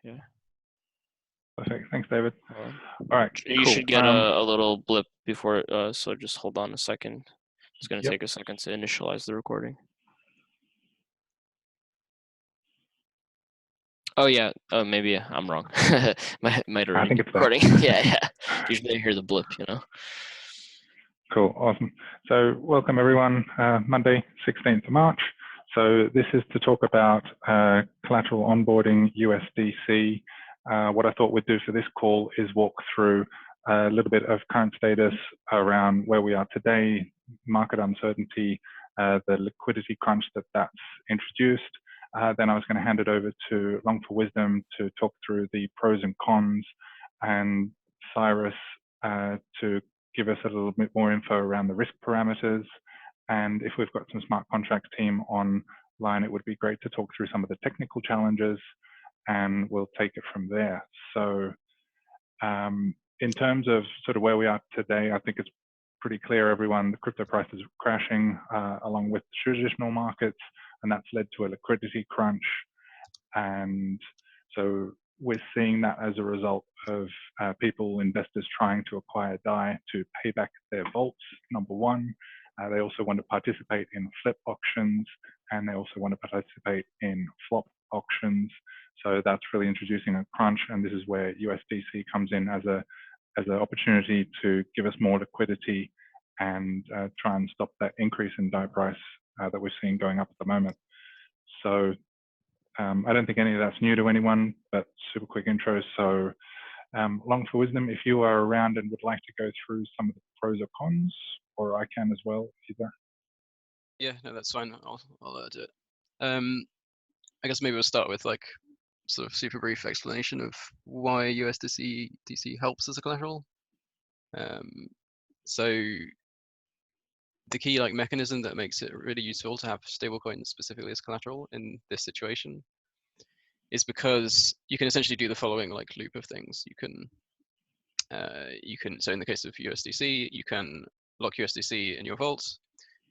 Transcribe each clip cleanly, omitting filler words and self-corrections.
Yeah. Perfect. Thanks, David. All right. You cool. should get a little blip before, so just hold on a second. It's going to Yep. take a second to initialize the recording. Oh yeah, maybe I'm wrong. might already be recording. Yeah. Usually I hear the blip, you know. Cool, awesome. So welcome everyone, Monday, 16th of March. So this is to talk about collateral onboarding USDC. What I thought we'd do for this call is walk through a little bit of current status around where we are today, market uncertainty, the liquidity crunch that's introduced. Then I was going to hand it over to Long for Wisdom to talk through the pros and cons, and Cyrus to give us a little bit more info around the risk parameters. And if we've got some smart contract team online, it would be great to talk through some of the technical challenges, and we'll take it from there. So in terms of sort of where we are today, I think it's pretty clear, everyone, the crypto price is crashing along with traditional markets, and that's led to a liquidity crunch. And so we're seeing that as a result of investors trying to acquire DAI to pay back their vaults, number one. They also want to participate in flip auctions, and they also want to participate in flop auctions. So that's really introducing a crunch, and this is where USDC comes in as an opportunity to give us more liquidity and try and stop that increase in DAI price that we're seeing going up at the moment. So I don't think any of that's new to anyone, but super quick intro. So Long for Wisdom, if you are around and would like to go through some of the pros or cons, or I can as well, either. Yeah, no, that's fine. I'll do it. I guess maybe we'll start with like sort of super brief explanation of why USDC helps as a collateral. So the key like mechanism that makes it really useful to have stablecoins specifically as collateral in this situation is because you can essentially do the following like loop of things. You can so in the case of USDC, you can lock USDC in your vault.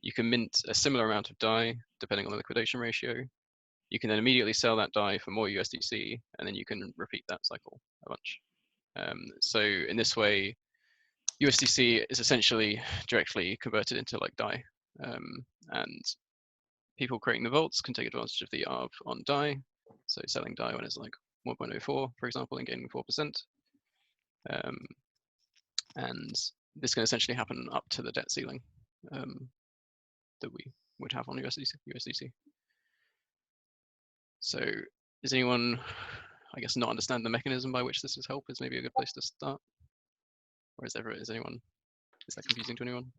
You can mint a similar amount of DAI depending on the liquidation ratio. You can then immediately sell that DAI for more USDC, and then you can repeat that cycle a bunch. So in this way, USDC is essentially directly converted into like DAI, and people creating the vaults can take advantage of the ARB on DAI. So selling DAI when it's like 1.04, for example, and gaining 4%. And this can essentially happen up to the debt ceiling that we would have on USDC. So does anyone, I guess, not understand the mechanism by which this is help is maybe a good place to start? Or is that confusing to anyone?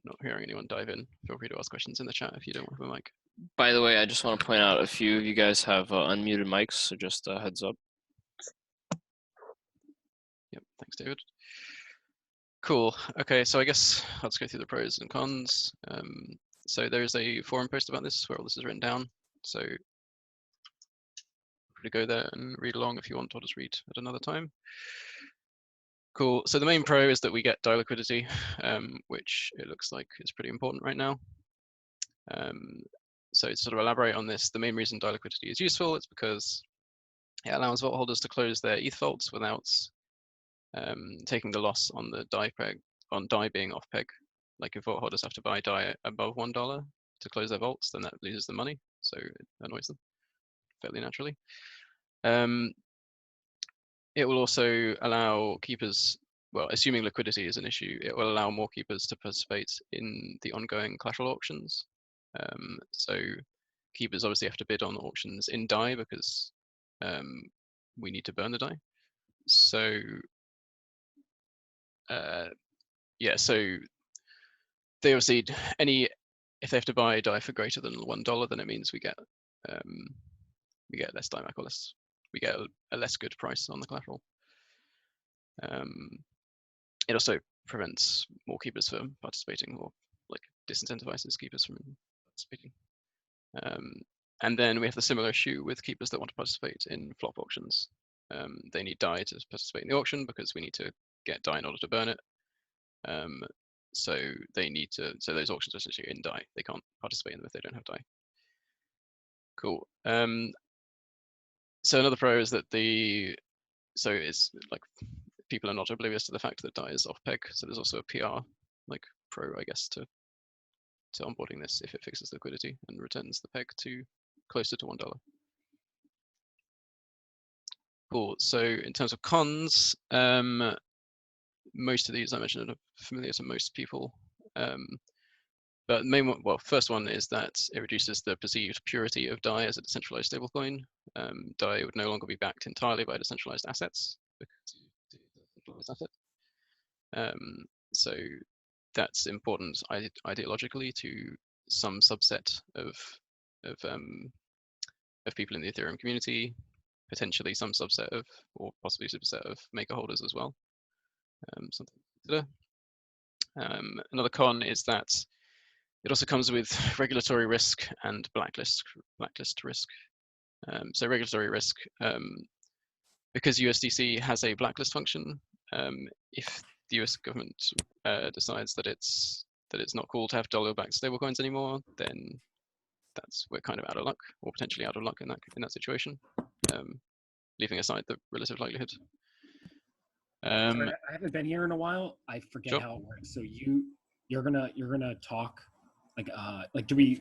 Not hearing anyone dive in. Feel free to ask questions in the chat if you don't have a mic. By the way, I just want to point out a few of you guys have unmuted mics, so just a heads up. Yep, thanks, David. Cool. Okay, so I guess let's go through the pros and cons. So there's a forum post about this where all this is written down. So feel free to go there and read along if you want, or just read at another time. Cool. So the main pro is that we get DAI liquidity, which it looks like is pretty important right now. So to sort of elaborate on this, the main reason DAI liquidity is useful is because it allows vault holders to close their ETH vaults without taking the loss on the DAI being off peg. Like if vault holders have to buy DAI above $1 to close their vaults, then that loses the money, so it annoys them fairly naturally. It will also allow keepers, well, assuming liquidity is an issue, it will allow more keepers to participate in the ongoing collateral auctions. So keepers obviously have to bid on auctions in DAI because we need to burn the DAI. So yeah, so they obviously if they have to buy DAI for greater than $1, then it means we get less DAI back, or less. We get a less good price on the collateral. It also prevents more keepers from participating, or like disincentivizes keepers from participating. And then we have the similar issue with keepers that want to participate in flop auctions. They need DAI to participate in the auction because we need to get DAI in order to burn it. so they need to. So those auctions are essentially in DAI. They can't participate in them if they don't have DAI. Cool. So another pro is that so it's like people are not oblivious to the fact that DAI is off peg. So there's also a PR like pro, I guess, to onboarding this if it fixes liquidity and returns the peg to closer to $1. Cool. So in terms of cons, most of these I mentioned are familiar to most people. But the main one, well, first one is that it reduces the perceived purity of DAI as a decentralized stablecoin. DAI would no longer be backed entirely by decentralized assets because it's a decentralized asset. So that's important ideologically to some subset of people in the Ethereum community, potentially some subset of, or possibly superset of maker holders as well. Something to consider. Another con is that it also comes with regulatory risk and blacklist risk. So regulatory risk, because USDC has a blacklist function, if the US government decides that it's not cool to have dollar-backed stablecoins anymore, then we're kind of out of luck, or potentially out of luck in that situation, leaving aside the relative likelihood. Sorry, I haven't been here in a while. I forget sure. how it works. So you're gonna talk like do we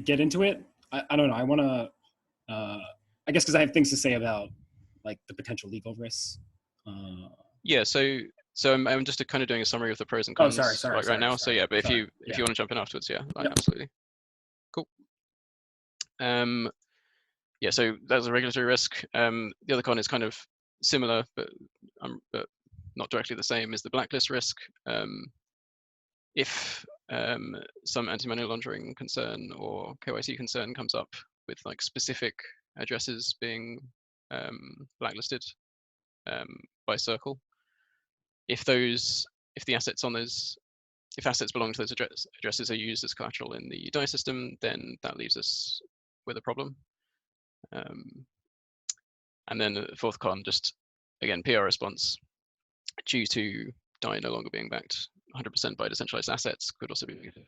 get into it? I don't know. I want to I guess because I have things to say about like the potential legal risks. Yeah. So I'm just kind of doing a summary of the pros and cons right now. So yeah, but if you want to jump in afterwards, yeah, absolutely. Cool. Yeah. So that's a regulatory risk. The other con is kind of similar, but not directly the same, is the blacklist risk. If some anti-money laundering concern or KYC concern comes up with like specific addresses being blacklisted by Circle, if assets belong to those addresses are used as collateral in the DAI system, then that leaves us with a problem. And then the fourth con, just again, PR response, due to DAI no longer being backed 100% by decentralized assets, could also be negative.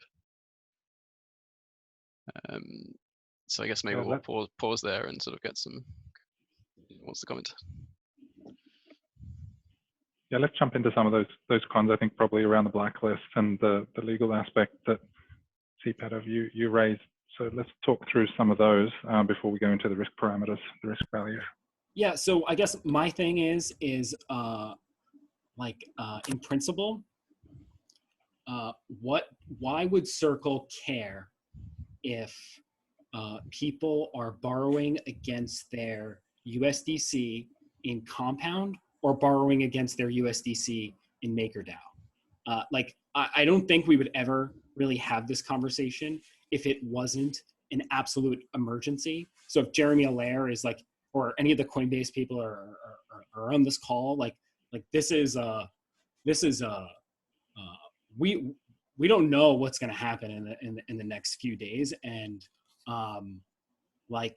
So I guess maybe we'll pause there and sort of get some. Who wants to comment? Yeah, let's jump into some of those cons. I think probably around the blacklist and the legal aspect that CPAD you raised. So let's talk through some of those before we go into the risk parameters, the risk value. Yeah. So I guess my thing is like in principle, why would Circle care if people are borrowing against their USDC in Compound or borrowing against their USDC in MakerDAO? Like, I don't think we would ever really have this conversation if it wasn't an absolute emergency. So if Jeremy Allaire is like, or any of the Coinbase people are on this call, like we don't know what's going to happen in the next few days, and like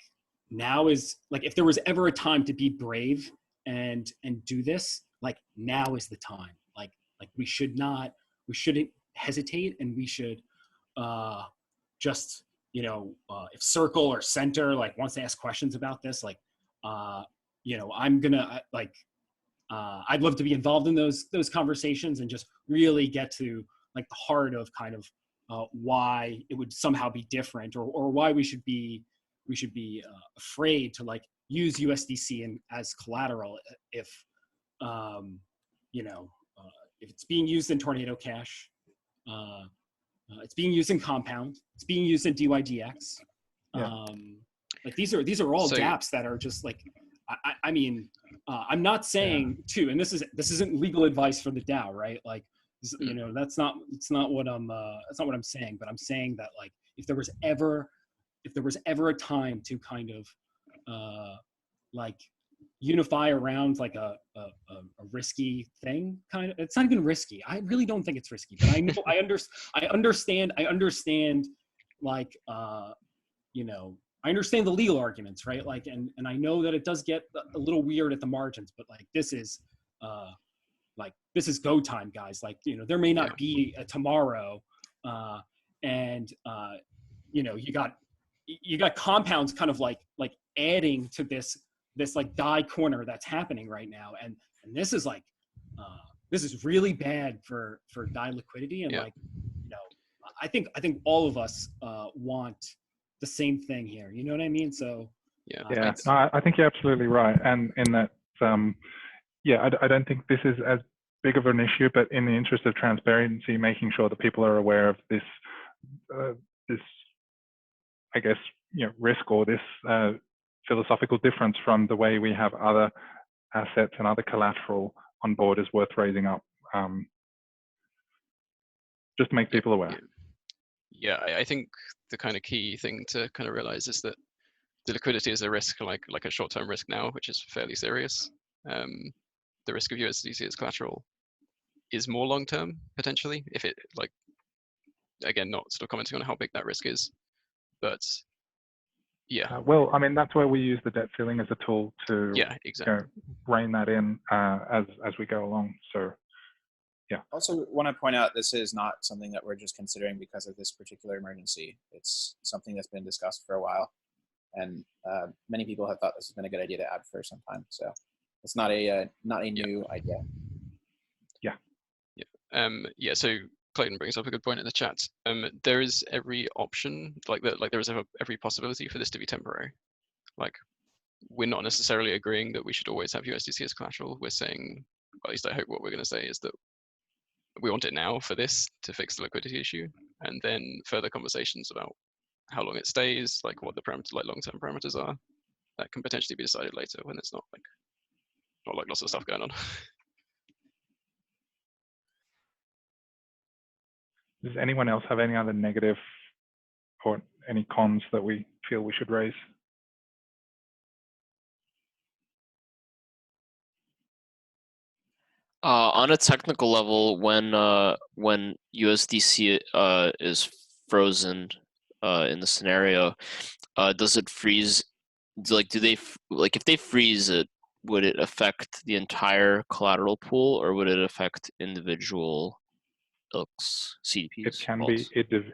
now is like, if there was ever a time to be brave and do this, like now is the time. Like we shouldn't hesitate, and we should just if Circle or Center like wants to ask questions about this, like I'm gonna like I'd love to be involved in those conversations and just really get to like the heart of kind of why it would somehow be different, or why we should be afraid to like use USDC as collateral if if it's being used in Tornado Cash, it's being used in Compound, it's being used in DYDX. Yeah. Like these are all gaps that are just like, I mean, I'm not saying too, and this isn't legal advice for the DAO, right? Like, that's not what I'm saying, but I'm saying that like if there was ever a time to kind of like unify around like a risky thing, kind of, it's not even risky. I really don't think it's risky, but I know I understand like I understand the legal arguments, right? Like, and I know that it does get a little weird at the margins, but like this is like this is go time, guys. Like, you know, there may not be a tomorrow, and you know, you got compounds kind of like adding to this like DAI corner that's happening right now, and this is like this is really bad for DAI liquidity, and like, you know, I think all of us want the same thing here. You know what I mean? So I think you're absolutely right, and in that, I don't think this is as big of an issue, but in the interest of transparency, making sure that people are aware of this, this, I guess, you know, risk, or this philosophical difference from the way we have other assets and other collateral on board is worth raising up, just to make people aware. Yeah, I think the kind of key thing to kind of realize is that the liquidity is a risk, like a short-term risk now, which is fairly serious. The risk of USDC as collateral is more long-term, potentially, if it, like, again, not sort of commenting on how big that risk is, but well, I mean, that's where we use the debt ceiling as a tool to exactly. You know, rein that in as we go along. So also want to point out, this is not something that we're just considering because of this particular emergency. It's something that's been discussed for a while, and many people have thought this has been a good idea to add for some time. So it's not a new idea. So Clayton brings up a good point in the chat. There is every option, there is every possibility for this to be temporary. Like, we're not necessarily agreeing that we should always have USDC as collateral. We're saying, at least I hope what we're going to say is that we want it now for this to fix the liquidity issue, and then further conversations about how long it stays, like what the parameters, like long-term parameters are, that can potentially be decided later when it's not like lots of stuff going on. Does anyone else have any other negative or any cons that we feel we should raise? On a technical level, when USDC is frozen in the scenario, does it freeze? Like, if they freeze it, would it affect the entire collateral pool, or would it affect individual ilks, CDPs? It can be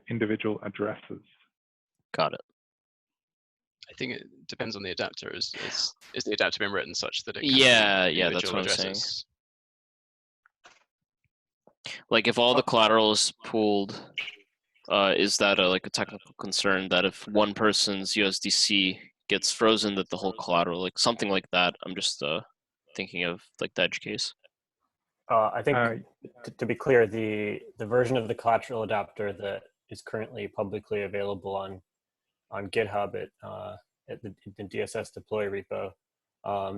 individual addresses. Got it. I think it depends on the adapter. Is the adapter been written such that it can that's what addresses? I'm saying. Like, if all the collateral is pooled, is that a technical concern that if one person's USDC gets frozen, that the whole collateral, like something like that? I'm just thinking of like the edge case. I think to be clear, the version of the collateral adapter that is currently publicly available on GitHub at the DSS deploy repo,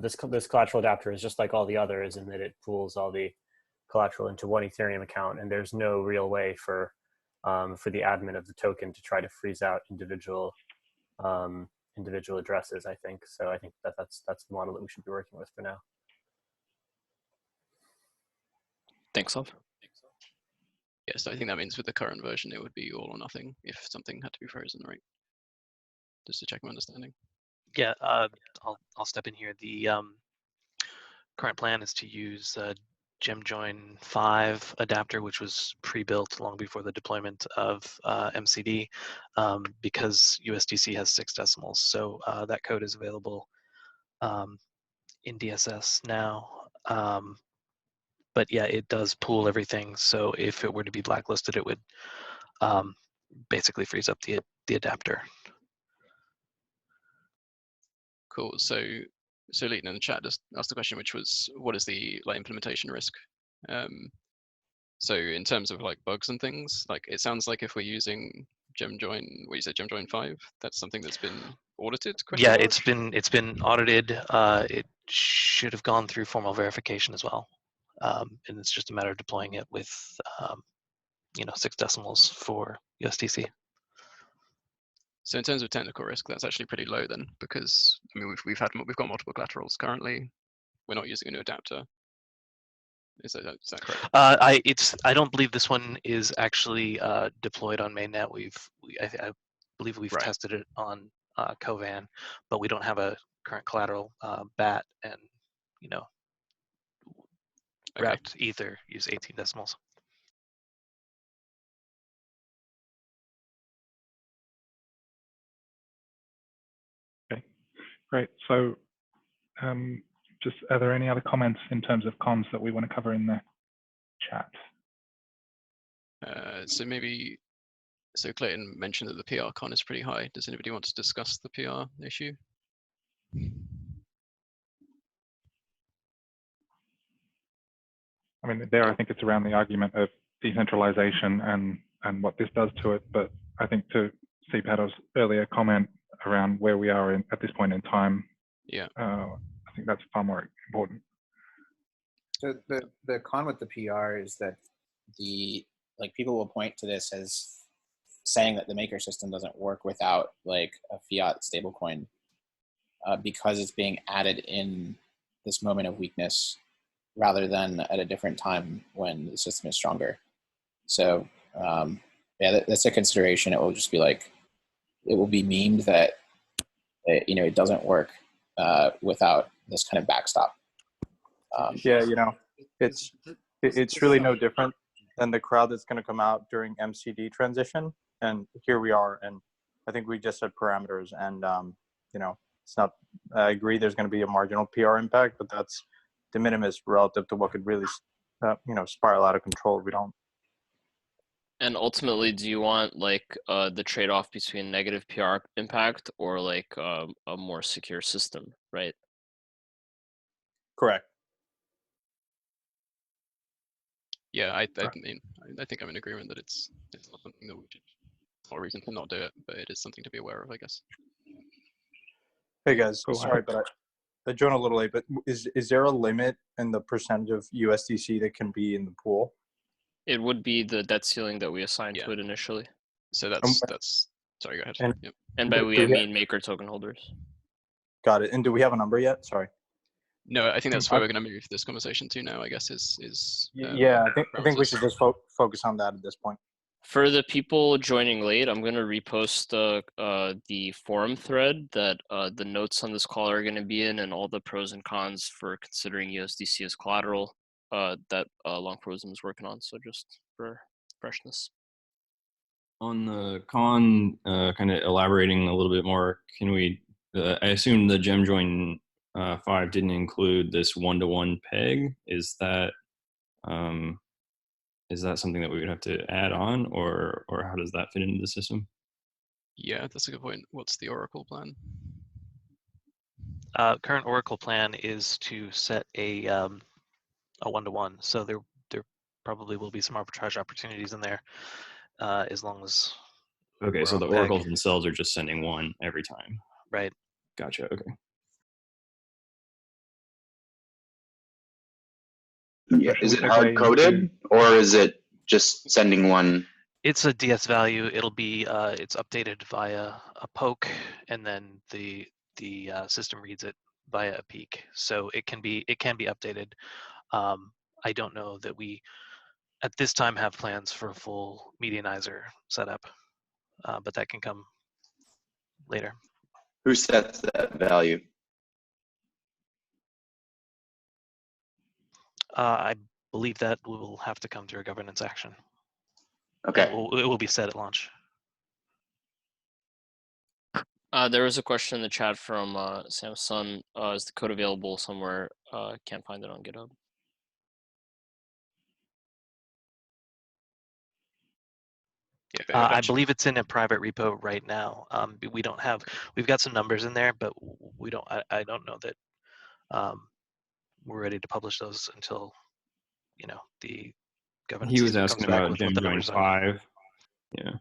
this collateral adapter is just like all the others in that it pools all the collateral into one Ethereum account, and there's no real way for the admin of the token to try to freeze out individual addresses. I think so. I think that's the model that we should be working with for now. Thanks, Love. Yes, I think that means with the current version, it would be all or nothing if something had to be frozen, right? Just to check my understanding. Yeah, I'll step in here. The current plan is to use GemJoin 5 adapter, which was pre-built long before the deployment of MCD, because USDC has 6 decimals. So that code is available in DSS now. But yeah, it does pool everything. So if it were to be blacklisted, it would basically freeze up the adapter. Cool. So Leighton in the chat just asked the question, which was, what is the implementation risk? So in terms of bugs and things, it sounds like if we're using GemJoin, what you said, GemJoin 5, that's something that's been audited? Yeah, it's been audited. It should have gone through formal verification as well, and it's just a matter of deploying it with 6 decimals for USDC. So in terms of technical risk, that's actually pretty low then, because I mean we've got multiple collaterals currently. We're not using a new adapter. Is that correct? I don't believe this one is actually deployed on mainnet. I believe we've tested it on Kovan, but we don't have a current collateral BAT, and Wrapped Ether use 18 decimals. Okay, great. So just are there any other comments in terms of cons that we want to cover in the chat? So Clayton mentioned that the PR con is pretty high. Does anybody want to discuss the PR issue? I mean, I think it's around the argument of decentralization and what this does to it. But I think to CPADO's earlier comment around where we are at this point in time, yeah, I think that's far more important. So the con with the PR is that people will point to this as saying that the Maker system doesn't work without like a fiat stablecoin because it's being added in this moment of weakness rather than at a different time when the system is stronger. So yeah, that's a consideration. It will just be like, it will be memed that it doesn't work without this kind of backstop. Yeah, it's really no different than the crowd that's going to come out during MCD transition. And here we are, and I think we just set parameters, and it's not. I agree, there's going to be a marginal PR impact, but that's de minimis relative to what could really, spiral out of control if we don't. And ultimately, do you want like the trade-off between negative PR impact or like a more secure system, right? Correct. Yeah, I mean, I think I'm in agreement that it's not something that we should, or reason to not do it, but it is something to be aware of, I guess. Hey guys, Cool. sorry, but I joined a little late. But is there a limit in the percentage of USDC that can be in the pool? It would be the debt ceiling that we assigned to it initially. So that's sorry, go ahead. And, yep. And by we, I mean Maker token holders. Got it. And do we have a number yet? Sorry. No, I think that's where we're going to move this conversation to now, I guess, is yeah, I think we should just focus on that at this point. For the people joining late, I'm going to repost the forum thread that the notes on this call are going to be in, and all the pros and cons for considering USDC as collateral that Long4Wisdom is working on. So just for freshness. On the con, kind of elaborating a little bit more, can we, I assume the GemJoin 5 didn't include this one-to-one peg. Is that something that we would have to add on, or how does that fit into the system? Yeah, that's a good point. What's the Oracle plan? Current Oracle plan is to set a one-to-one. So there probably will be some arbitrage opportunities in there, as long as. Okay, so the oracles themselves are just sending one every time. Right. Gotcha. Okay. Yeah, is it hard coded or is it just sending one? It's a DS value. It'll be it's updated via a poke, and then the system reads it via a peak. So it can be updated. I don't know that we at this time have plans for a full medianizer setup, but that can come later. Who sets that value? I believe that will have to come through a governance action. Okay. It will be set at launch. There was a question in the chat from Samsung. Is the code available somewhere? Can't find it on GitHub. Yeah, I believe it's in a private repo right now. We've got some numbers in there, but we don't. I don't know that we're ready to publish those until the governance. He was asking about GemJoin 5. Yeah.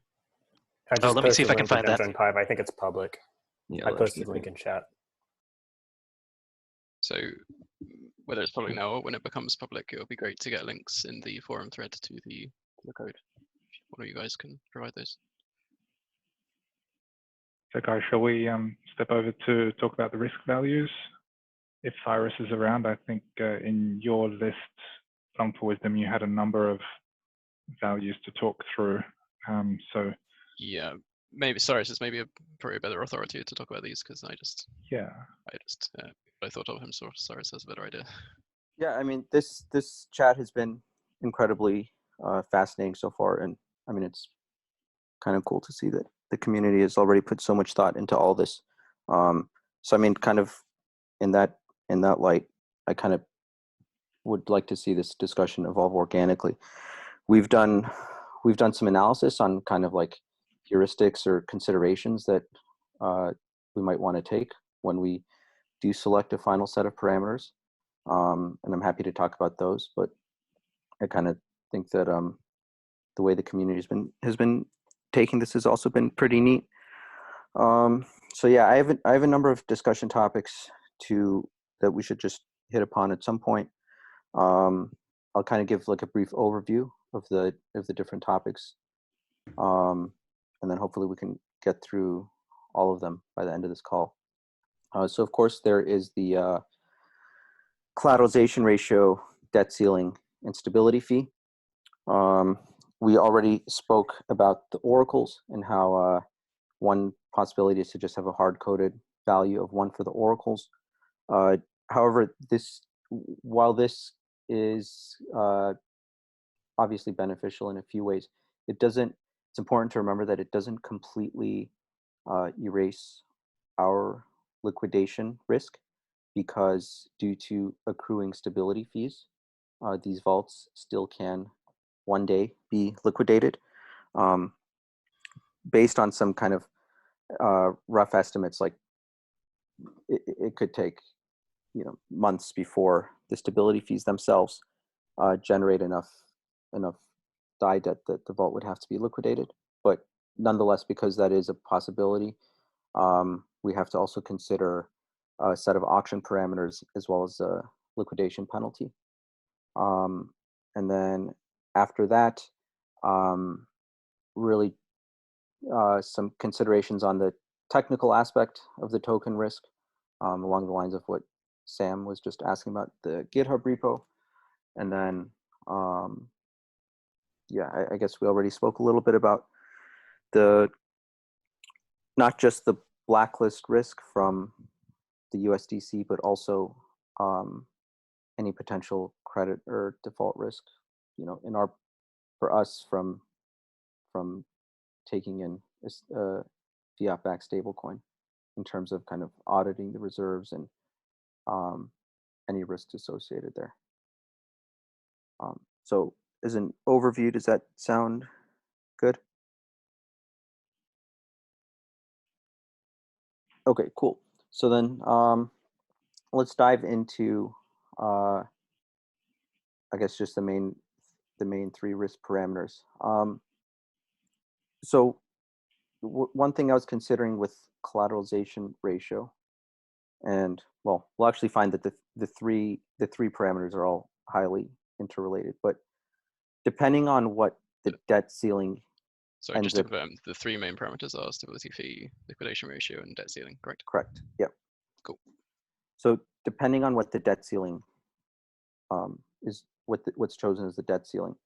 Let me see if I can find that. GemJoin 5. I think it's public. Yeah, I posted the link in chat. So whether it's public now or when it becomes public, it would be great to get links in the forum thread to the code. One of you guys can provide those. So guys, shall we step over to talk about the risk values? If Cyrus is around, I think in your list, Long4Wisdom, you had a number of values to talk through. So yeah, maybe Cyrus is probably a better authority to talk about these, because I thought of him, so Cyrus has a better idea. Yeah, I mean, this chat has been incredibly fascinating so far, and I mean, it's kind of cool to see that the community has already put so much thought into all this. So I mean, kind of in that light, I kind of would like to see this discussion evolve organically. We've done some analysis on kind of like heuristics or considerations that we might want to take when we do select a final set of parameters. And I'm happy to talk about those, but I kind of think that the way the community has been taking this has also been pretty neat. So yeah, I have a number of discussion topics that we should just hit upon at some point. I'll kind of give like a brief overview of the different topics, and then hopefully we can get through all of them by the end of this call. So of course there is the collateralization ratio, debt ceiling, and stability fee. We already spoke about the oracles and how one possibility is to just have a hard-coded value of 1 for the oracles. However, while this is obviously beneficial in a few ways, it's important to remember that it doesn't completely erase our liquidation risk, because due to accruing stability fees, these vaults still can one day be liquidated. Based on some kind of rough estimates, like it could take months before the stability fees themselves generate enough DAI debt that the vault would have to be liquidated. But nonetheless, because that is a possibility, we have to also consider a set of auction parameters as well as a liquidation penalty. And then after that, really some considerations on the technical aspect of the token risk, along the lines of what Sam was just asking about the GitHub repo. And then, yeah, I guess we already spoke a little bit about not just the blacklist risk from the USDC, but also any potential credit or default risk, for us from taking in a fiat-backed stablecoin, in terms of kind of auditing the reserves and any risks associated there. So as an overview, does that sound good? Okay, cool. So then let's dive into, I guess, just the main 3 risk parameters. So one thing I was considering with collateralization ratio, and well, we'll actually find that the three parameters are all highly interrelated, but depending on what the debt ceiling. Sorry, just to confirm, the 3 main parameters are stability fee, liquidation ratio, and debt ceiling, correct? Correct, yep. Cool. So depending on what the debt ceiling is, what's chosen as the debt ceiling,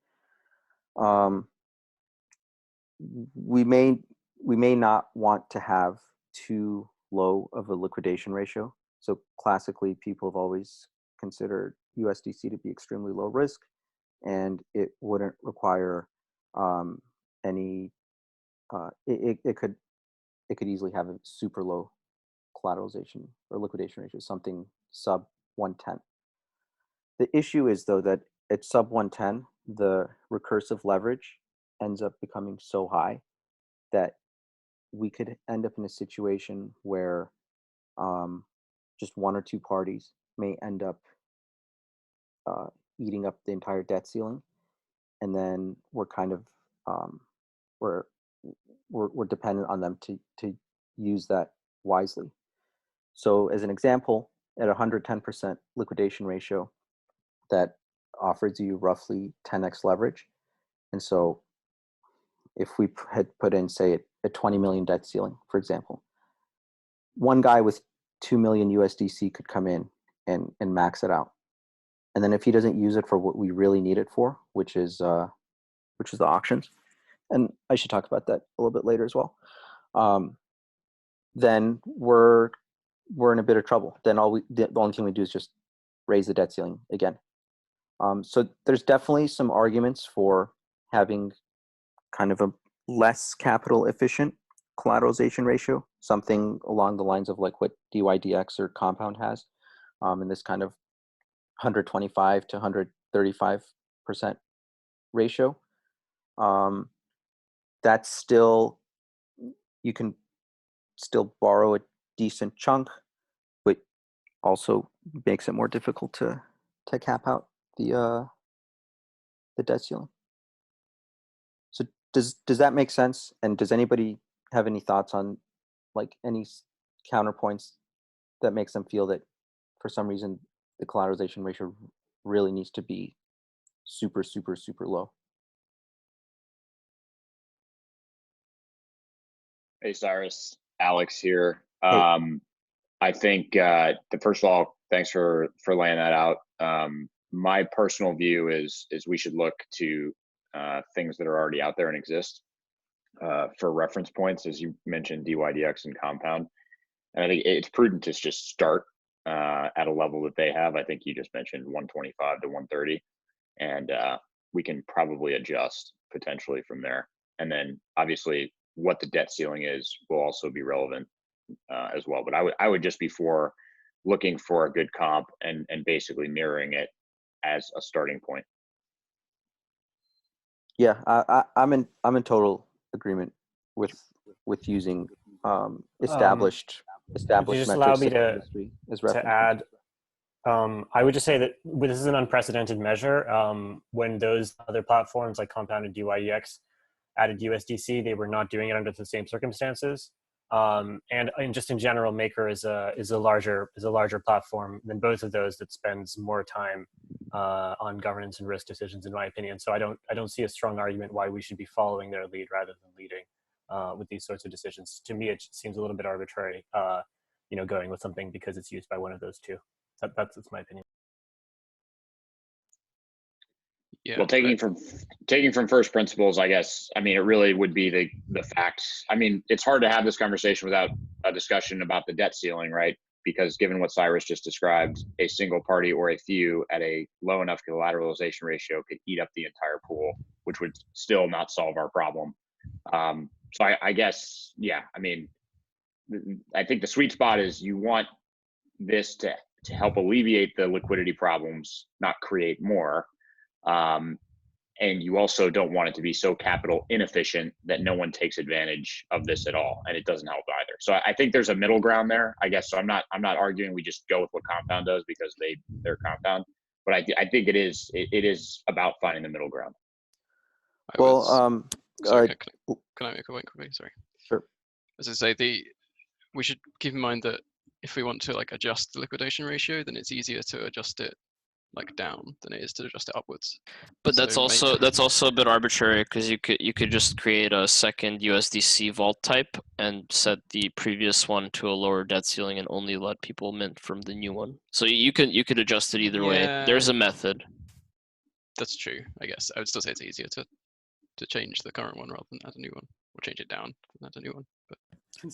we may not want to have too low of a liquidation ratio. So classically, people have always considered USDC to be extremely low risk, and it wouldn't require any. It could easily have a super low collateralization or liquidation ratio, something sub 110. The issue is, though, that at sub 110, the recursive leverage ends up becoming so high that we could end up in a situation where just 1 or 2 parties may end up eating up the entire debt ceiling, and then we're kind of we're dependent on them to use that wisely. So as an example, at 110% liquidation ratio, that offers you roughly 10x leverage. And so if we had put in, say, a 20 million debt ceiling, for example, one guy with 2 million USDC could come in and max it out. And then if he doesn't use it for what we really need it for, which is the auctions, and I should talk about that a little bit later as well, then we're in a bit of trouble. Then the only thing we do is just raise the debt ceiling again. So there's definitely some arguments for having kind of a less capital efficient collateralization ratio, something along the lines of like what DYDX or Compound has, in this kind of 125 to 135% ratio. That's still, you can still borrow a decent chunk, but also makes it more difficult to cap out the debt ceiling. So does that make sense? And does anybody have any thoughts on like any counterpoints that makes them feel that for some reason the collateralization ratio really needs to be super, super, super low? Hey, Cyrus, Alex here. Hey. I think first of all, thanks for laying that out. My personal view is we should look to things that are already out there and exist for reference points, as you mentioned, DYDX and Compound. And I think it's prudent to just start at a level that they have. I think you just mentioned 125 to 130, and we can probably adjust potentially from there. And then obviously what the debt ceiling is will also be relevant as well. But I would just be for looking for a good comp and basically mirroring it as a starting point. Yeah, I'm in total agreement with using established Could you just allow me to add? I would just say that this is an unprecedented measure. When those other platforms like Compound and DYDX added USDC, they were not doing it under the same circumstances. And just in general, Maker is a larger platform than both of those that spends more time on governance and risk decisions, in my opinion. So I don't see a strong argument why we should be following their lead rather than leading with these sorts of decisions. To me, it seems a little bit arbitrary, going with something because it's used by one of those two. That's my opinion. Yeah, well, taking from first principles, I guess, I mean, it really would be the facts. I mean, it's hard to have this conversation without a discussion about the debt ceiling, right? Because given what Cyrus just described, a single party or a few at a low enough collateralization ratio could eat up the entire pool, which would still not solve our problem. So I guess, yeah, I mean, I think the sweet spot is you want this to help alleviate the liquidity problems, not create more. And you also don't want it to be so capital inefficient that no one takes advantage of this at all, and it doesn't help either. So I think there's a middle ground there, I guess. So I'm not arguing we just go with what Compound does because they're Compound, but I think it is about finding the middle ground. Sorry, can I make a point quickly? Sorry. Sure. As I say, we should keep in mind that if we want to like adjust the liquidation ratio, then it's easier to adjust it like down than it is to adjust it upwards. But that's also a bit arbitrary because you could just create a second USDC vault type and set the previous one to a lower debt ceiling and only let people mint from the new one. So you could adjust it either way. There's a method. That's true. I guess I would still say it's easier to change the current one rather than add a new one, or change it down and add a new one. But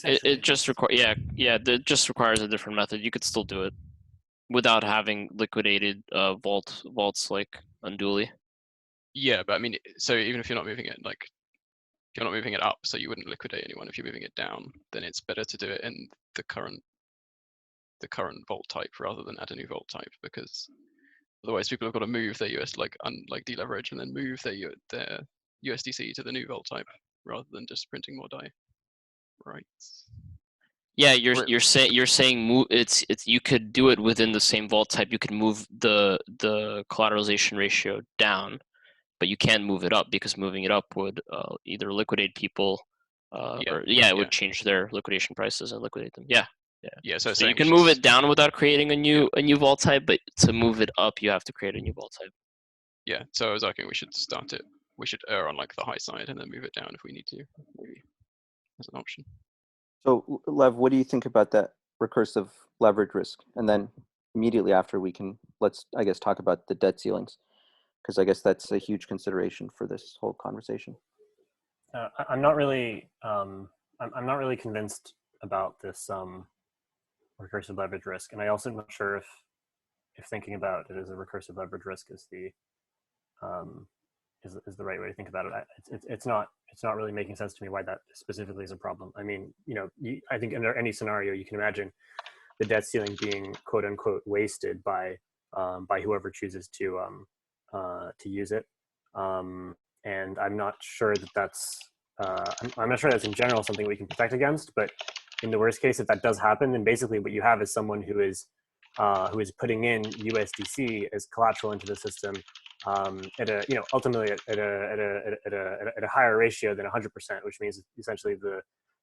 it just it just requires a different method. You could still do it without having liquidated vaults like unduly. Yeah, but I mean, so even if you're not moving it, like if you're not moving it up, so you wouldn't liquidate anyone. If you're moving it down, then it's better to do it in the current vault type rather than add a new vault type, because otherwise people have got to move their deleverage and then move their USDC to the new vault type rather than just printing more DAI. Right. Yeah, you're saying it's you could do it within the same vault type. You could move the collateralization ratio down, but you can't move it up because moving it up would either liquidate people, it would change their liquidation prices and liquidate them. Yeah. So you can move it down without creating a new vault type, but to move it up, you have to create a new vault type. Yeah. So I was arguing we should start it. We should err on like the high side and then move it down if we need to, maybe as an option. So, Lev, what do you think about that recursive leverage risk? And then immediately after, let's talk about the debt ceilings, because I guess that's a huge consideration for this whole conversation. I'm not really convinced about this recursive leverage risk, and I also am not sure thinking about it as a recursive leverage risk is the is the right way to think about it. It's not really making sense to me why that specifically is a problem. I mean, I think under any scenario you can imagine the debt ceiling being quote unquote wasted by whoever chooses to use it. And I'm not sure that that's I'm not sure that's in general something we can protect against, but in the worst case, if that does happen, then basically what you have is someone who is putting in USDC as collateral into the system at a ultimately at a higher ratio than 100%, which means essentially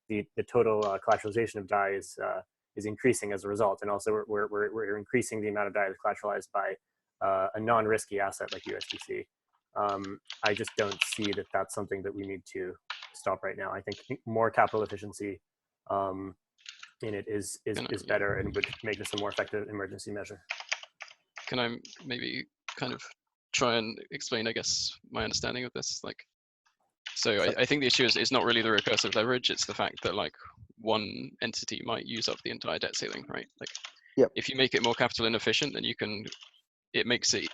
the total collateralization of DAI is increasing as a result, and also we're increasing the amount of DAI that's collateralized by a non-risky asset like USDC. I just don't see that that's something that we need to stop right now. I think more capital efficiency in it is better and would make this a more effective emergency measure. Can I maybe kind of try and explain, I guess, my understanding of this? So I think the issue is not really the recursive leverage. It's the fact that one entity might use up the entire debt ceiling, right? Yep. If you make it more capital inefficient, then it makes it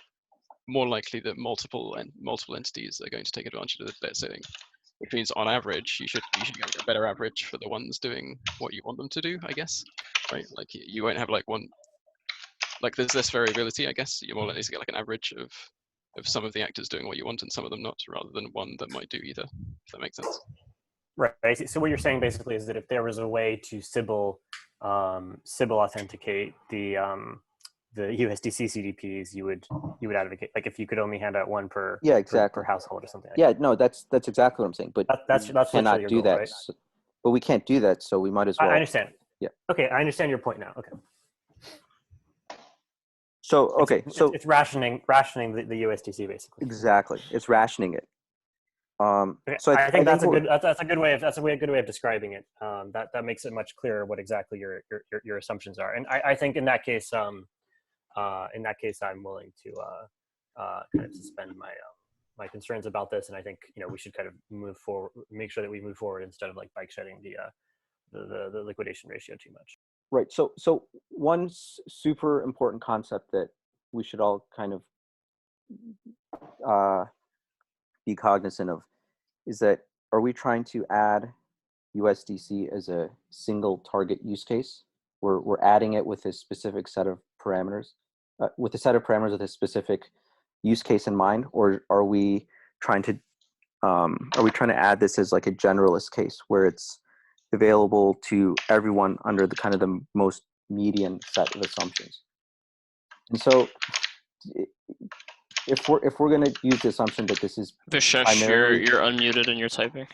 more likely that multiple entities are going to take advantage of the debt ceiling, which means on average you should get a better average for the ones doing what you want them to do, I guess, right? You won't have one, there's less variability, I guess. You're more likely to get an average of some of the actors doing what you want and some of them not, rather than one that might do either, if that makes sense. Right. So what you're saying basically is that if there was a way to Sybil authenticate the USDC CDPs, you would advocate, if you could only hand out one per per household or something. No, that's exactly what I'm saying. But that's cannot do that. Right? But we can't do that, so we might as well. I understand. Yeah. Okay, I understand your point now. Okay. So it's rationing the USDC basically. Exactly, it's rationing it. Okay. So I think that's a good way of describing it. That makes it much clearer what exactly your assumptions are, and I think in that case, I'm willing to kind of suspend my concerns about this, and I think we should kind of move forward, make sure that we move forward instead of bike shedding the liquidation ratio too much. Right. So one super important concept that we should all kind of be cognizant of is that, are we trying to add USDC as a single target use case? We're adding it with a specific set of parameters, with a set of parameters with a specific use case in mind, or are we trying to add this as a generalist case where it's available to everyone under the kind of the most median set of assumptions? And so if we're going to use the assumption that this is Vishesh, you're unmuted and you're typing.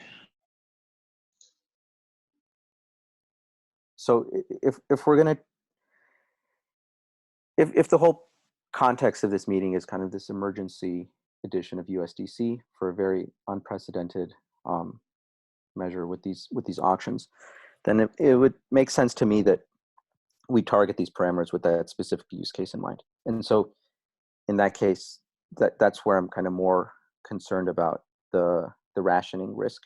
So if we're going to, if the whole context of this meeting is kind of this emergency addition of USDC for a very unprecedented measure with these auctions, then it would make sense to me that we target these parameters with that specific use case in mind. And so in that case, that's where I'm kind of more concerned about the rationing risk,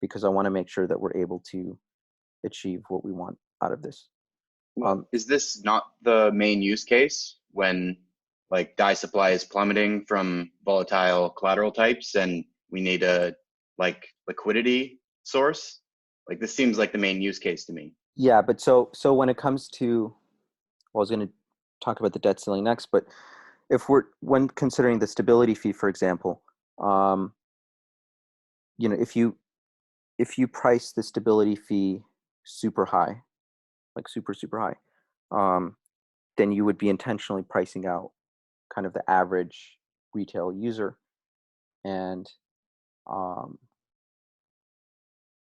because I want to make sure that we're able to achieve what we want out of this. Is this not the main use case when DAI supply is plummeting from volatile collateral types and we need a liquidity source? This seems like the main use case to me. Yeah, but so when it comes to, well, I was going to talk about the debt ceiling next, but when considering the stability fee, for example, if you price the stability fee super high, super high, then you would be intentionally pricing out kind of the average retail user. And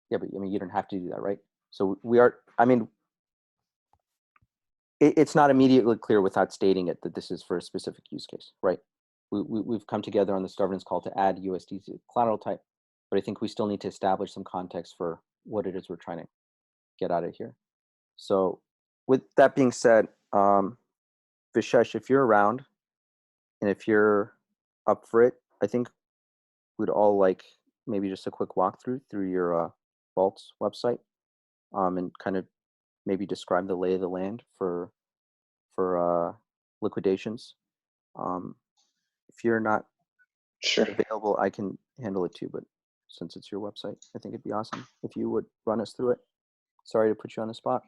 yeah, but you don't have to do that, right? So it's not immediately clear without stating it that this is for a specific use case, right? We've come together on this governance call to add USDC collateral type, but I think we still need to establish some context for what it is we're trying to get out of here. So with that being said, Vishesh, if you're around and if you're up for it, I think we'd all like maybe just a quick walkthrough through your Vault's website, and kind of maybe describe the lay of the land for liquidations. If you're not available, I can handle it too, but since it's your website, I think it'd be awesome if you would run us through it. Sorry to put you on the spot.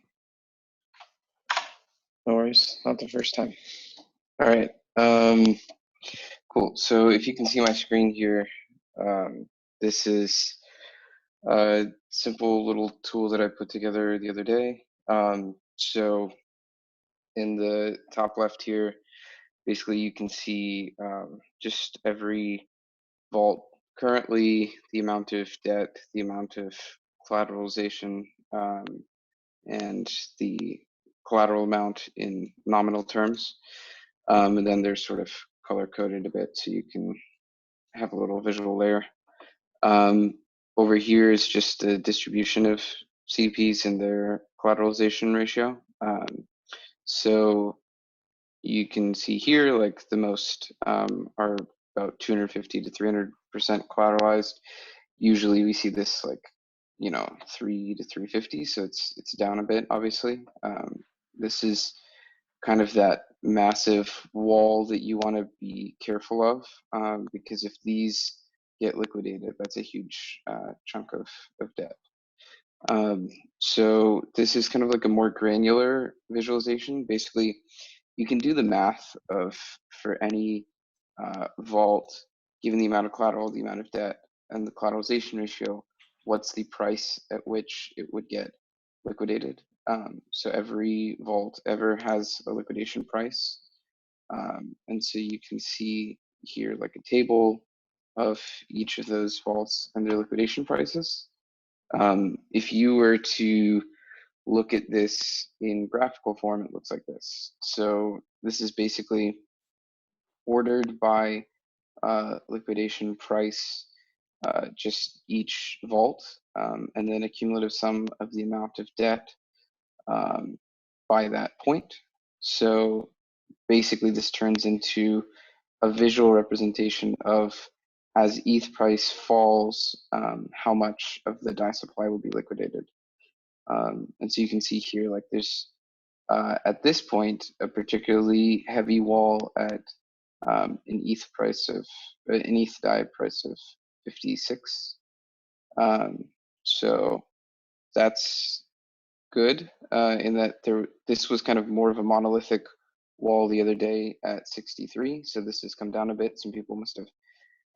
No worries, not the first time. All right, cool. So if you can see my screen here, this is a simple little tool that I put together the other day. So in the top left here, basically you can see just every vault currently, the amount of debt, the amount of collateralization, and the collateral amount in nominal terms. And then there's sort of color coded a bit so you can have a little visual layer. Over here is just the distribution of CPs and their collateralization ratio. So you can see here, like the most are about 250 to 300% collateralized. Usually we see this like, 3 to 350, so it's down a bit, obviously. This is kind of that massive wall that you want to be careful of, because if these get liquidated, that's a huge chunk of debt. So this is kind of like a more granular visualization. Basically, you can do the math of, for any vault, given the amount of collateral, the amount of debt, and the collateralization ratio, what's the price at which it would get liquidated. So every vault ever has a liquidation price. And so you can see here like a table of each of those vaults and their liquidation prices. If you were to look at this in graphical form, it looks like this. So this is basically ordered by liquidation price, just each vault, and then a cumulative sum of the amount of debt by that point. So basically this turns into a visual representation of, as ETH price falls, how much of the DAI supply will be liquidated. And so you can see here, like there's, at this point, a particularly heavy wall at an ETH price of, an ETH DAI price of 56. So that's good in that this was kind of more of a monolithic wall the other day at 63. So this has come down a bit. Some people must have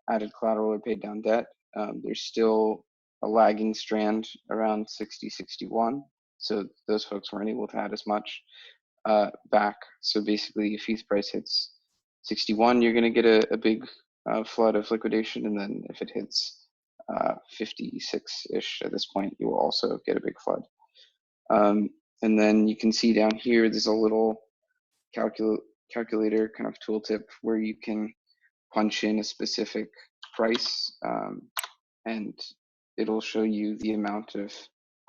added collateral or paid down debt. There's still a lagging strand around 60, 61. So those folks weren't able to add as much back. So basically, if ETH price hits 61, you're going to get a big flood of liquidation. And then if it hits 56-ish at this point, you will also get a big flood. And then you can see down here, there's a little calculator kind of tooltip where you can punch in a specific price, and it'll show you the amount of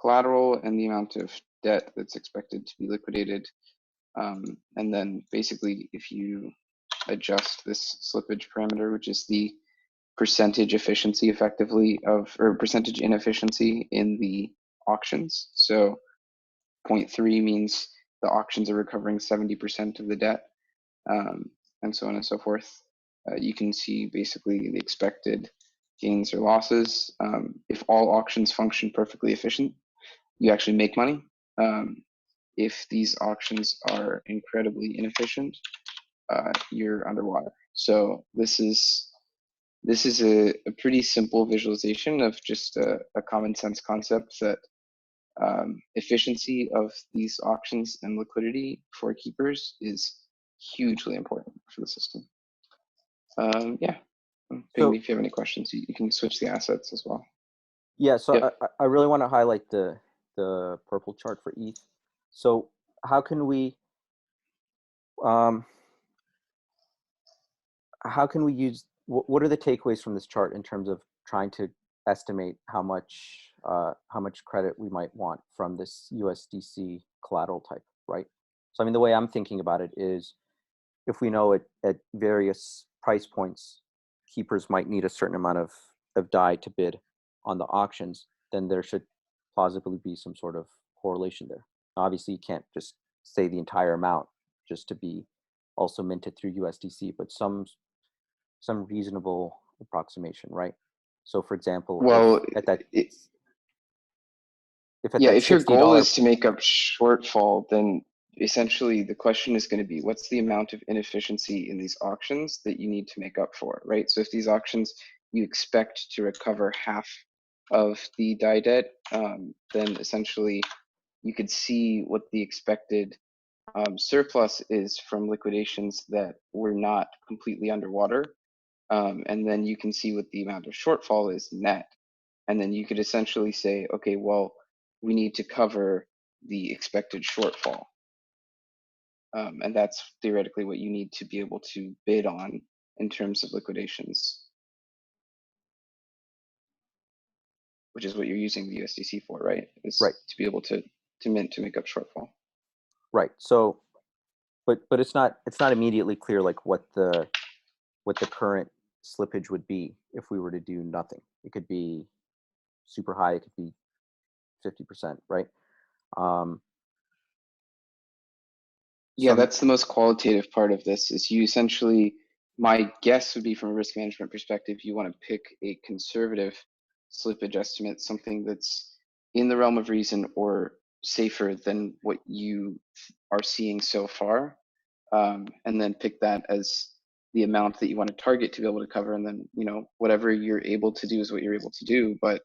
collateral and the amount of debt that's expected to be liquidated. And then basically, if you adjust this slippage parameter, which is the percentage efficiency effectively of, or percentage inefficiency in the auctions. So 0.3 means the auctions are recovering 70% of the debt, and so on and so forth. You can see basically the expected gains or losses. If all auctions function perfectly efficient, you actually make money. If these auctions are incredibly inefficient, you're underwater. So this is a pretty simple visualization of just a common sense concept that efficiency of these auctions and liquidity for keepers is hugely important for the system. Yeah, ping me if you have any questions. You can switch the assets as well. Yeah, so I really want to highlight the purple chart for ETH. So how can we use, what are the takeaways from this chart in terms of trying to estimate how much credit we might want from this USDC collateral type, right? So I mean, the way I'm thinking about it is, if we know at various price points, keepers might need a certain amount of DAI to bid on the auctions, then there should plausibly be some sort of correlation there. Obviously, you can't just say the entire amount just to be also minted through USDC, but some reasonable approximation, right? So for example, Well, if your goal is to make up shortfall, then essentially the question is going to be, what's the amount of inefficiency in these auctions that you need to make up for, right? So if these auctions, you expect to recover half of the DAI debt, then essentially you could see what the expected surplus is from liquidations that were not completely underwater. And then you can see what the amount of shortfall is net. And then you could essentially say, okay, well, we need to cover the expected shortfall. And that's theoretically what you need to be able to bid on in terms of liquidations, which is what you're using the USDC for, right? Is right. To be able to mint to make up shortfall. Right. So, but it's not immediately clear like what the current slippage would be if we were to do nothing. It could be super high. It could be 50%, right? Yeah, that's the most qualitative part of this. Is you essentially, my guess would be from a risk management perspective, you want to pick a conservative slippage estimate, something that's in the realm of reason or safer than what you are seeing so far, and then pick that as the amount that you want to target to be able to cover. And then, you know, whatever you're able to do is what you're able to do, but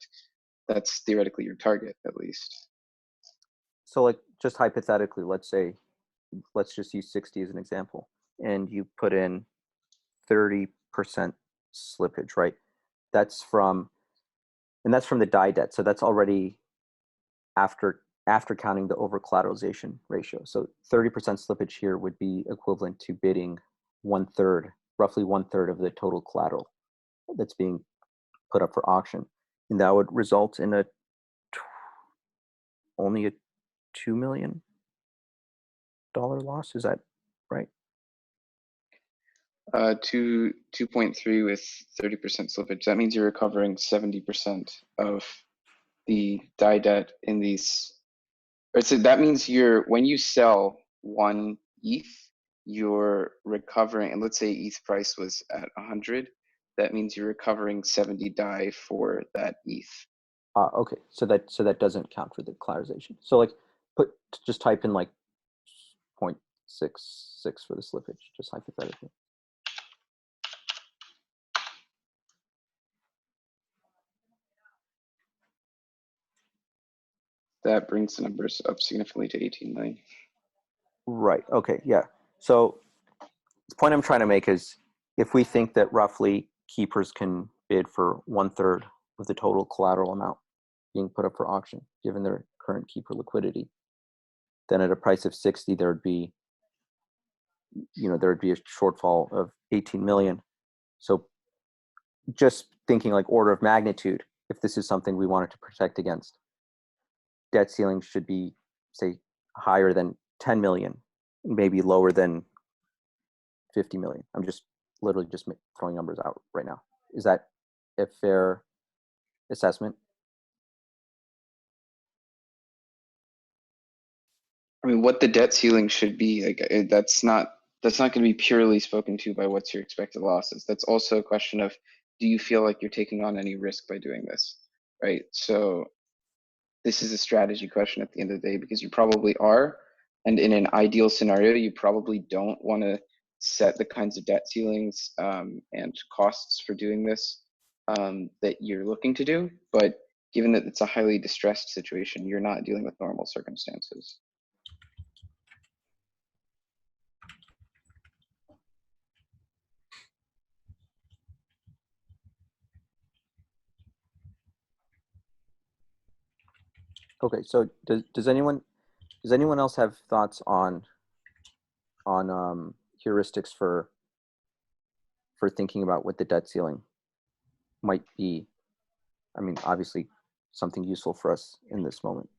that's theoretically your target, at least. So like just hypothetically, let's just use 60 as an example, and you put in 30% slippage, right? That's from the DAI debt. So that's already after counting the over collateralization ratio. So 30% slippage here would be equivalent to bidding roughly one third of the total collateral that's being put up for auction. And that would result in only a $2 million loss. Is that right? 2.3 with 30% slippage. That means you're recovering 70% of the DAI debt in these. Or so that means when you sell one ETH, you're recovering, and let's say ETH price was at 100, that means you're recovering 70 DAI for that ETH. Okay, so that doesn't count for the collateralization. So like just type in like 0.66 for the slippage, just hypothetically. That brings the numbers up significantly to 18 million. Right, okay, yeah. So the point I'm trying to make is if we think that roughly keepers can bid for 1/3 of the total collateral amount being put up for auction, given their current keeper liquidity, then at a price of 60, there would be a shortfall of 18 million. So just thinking like order of magnitude, if this is something we wanted to protect against, debt ceiling should be, say, higher than 10 million, maybe lower than 50 million. I'm just literally just throwing numbers out right now. Is that a fair assessment? I mean, what the debt ceiling should be, like, that's not going to be purely spoken to by what's your expected losses. That's also a question of, do you feel like you're taking on any risk by doing this, right? So this is a strategy question at the end of the day, because you probably are. And in an ideal scenario, you probably don't want to set the kinds of debt ceilings and costs for doing this that you're looking to do. But given that it's a highly distressed situation, you're not dealing with normal circumstances. Okay, so does anyone else have thoughts on heuristics for thinking about what the debt ceiling might be? I mean, obviously something useful for us in this moment.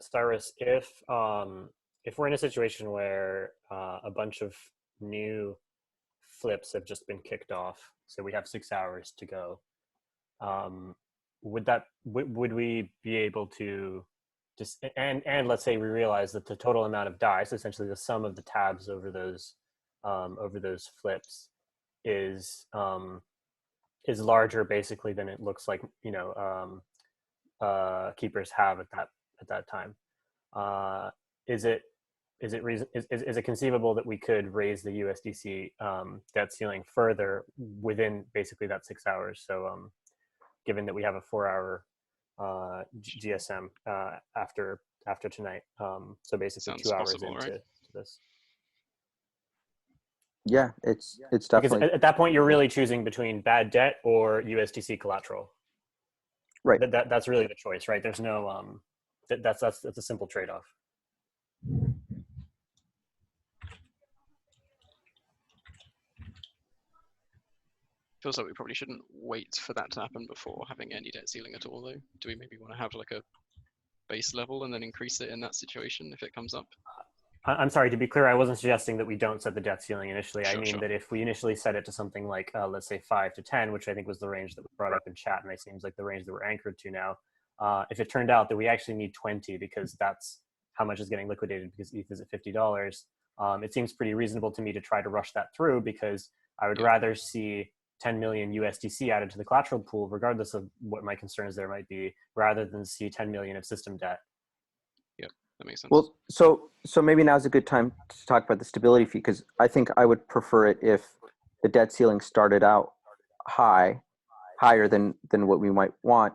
Cyrus, if we're in a situation where a bunch of new flips have just been kicked off, so we have 6 hours to go, would we be able to and let's say we realize that the total amount of DAI, so essentially the sum of the tabs over those flips, is larger basically than it looks like, you know, keepers have at that time. Is it conceivable that we could raise the USDC debt ceiling further within basically that 6 hours? So given that we have a 4-hour GSM after tonight, so basically Sounds 2 hours possible, into right? this. Yeah, it's definitely, because at that point you're really choosing between bad debt or USDC collateral. right. That's really the choice, right? There's no that's a simple trade-off. Feels like we probably shouldn't wait for that to happen before having any debt ceiling at all, though. Do we maybe want to have like a base level and then increase it in that situation if it comes up? I'm sorry, to be clear, I wasn't suggesting that we don't set the debt ceiling initially. Sure, I mean sure. that if we initially set it to something like, let's say 5 to 10, which I think was the range that was brought up in chat, and it seems like the range that we're anchored to now, if it turned out that we actually need 20 because that's how much is getting liquidated because ETH is at $50, it seems pretty reasonable to me to try to rush that through, because I would rather see 10 million USDC added to the collateral pool, regardless of what my concerns there might be, rather than see 10 million of system debt. Yep, that makes sense. Well, so maybe now's a good time to talk about the stability fee, because I think I would prefer it if the debt ceiling started out higher than what we might want,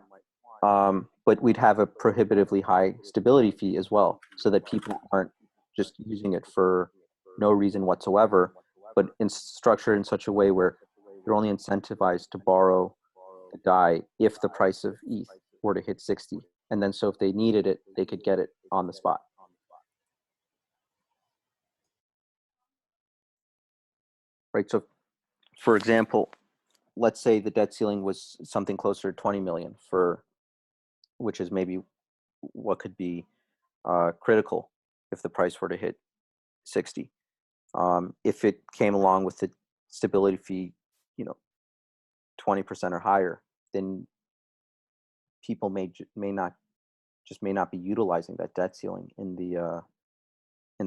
but we'd have a prohibitively high stability fee as well, so that people aren't just using it for no reason whatsoever, but structured in such a way where you're only incentivized to borrow the DAI if the price of ETH were to hit 60. And then so if they needed it, they could get it on the spot. Right. So for example, let's say the debt ceiling was something closer to 20 million, which is maybe what could be critical if the price were to hit 60. If it came along with the stability fee, 20% or higher, then people may not be utilizing that debt ceiling in the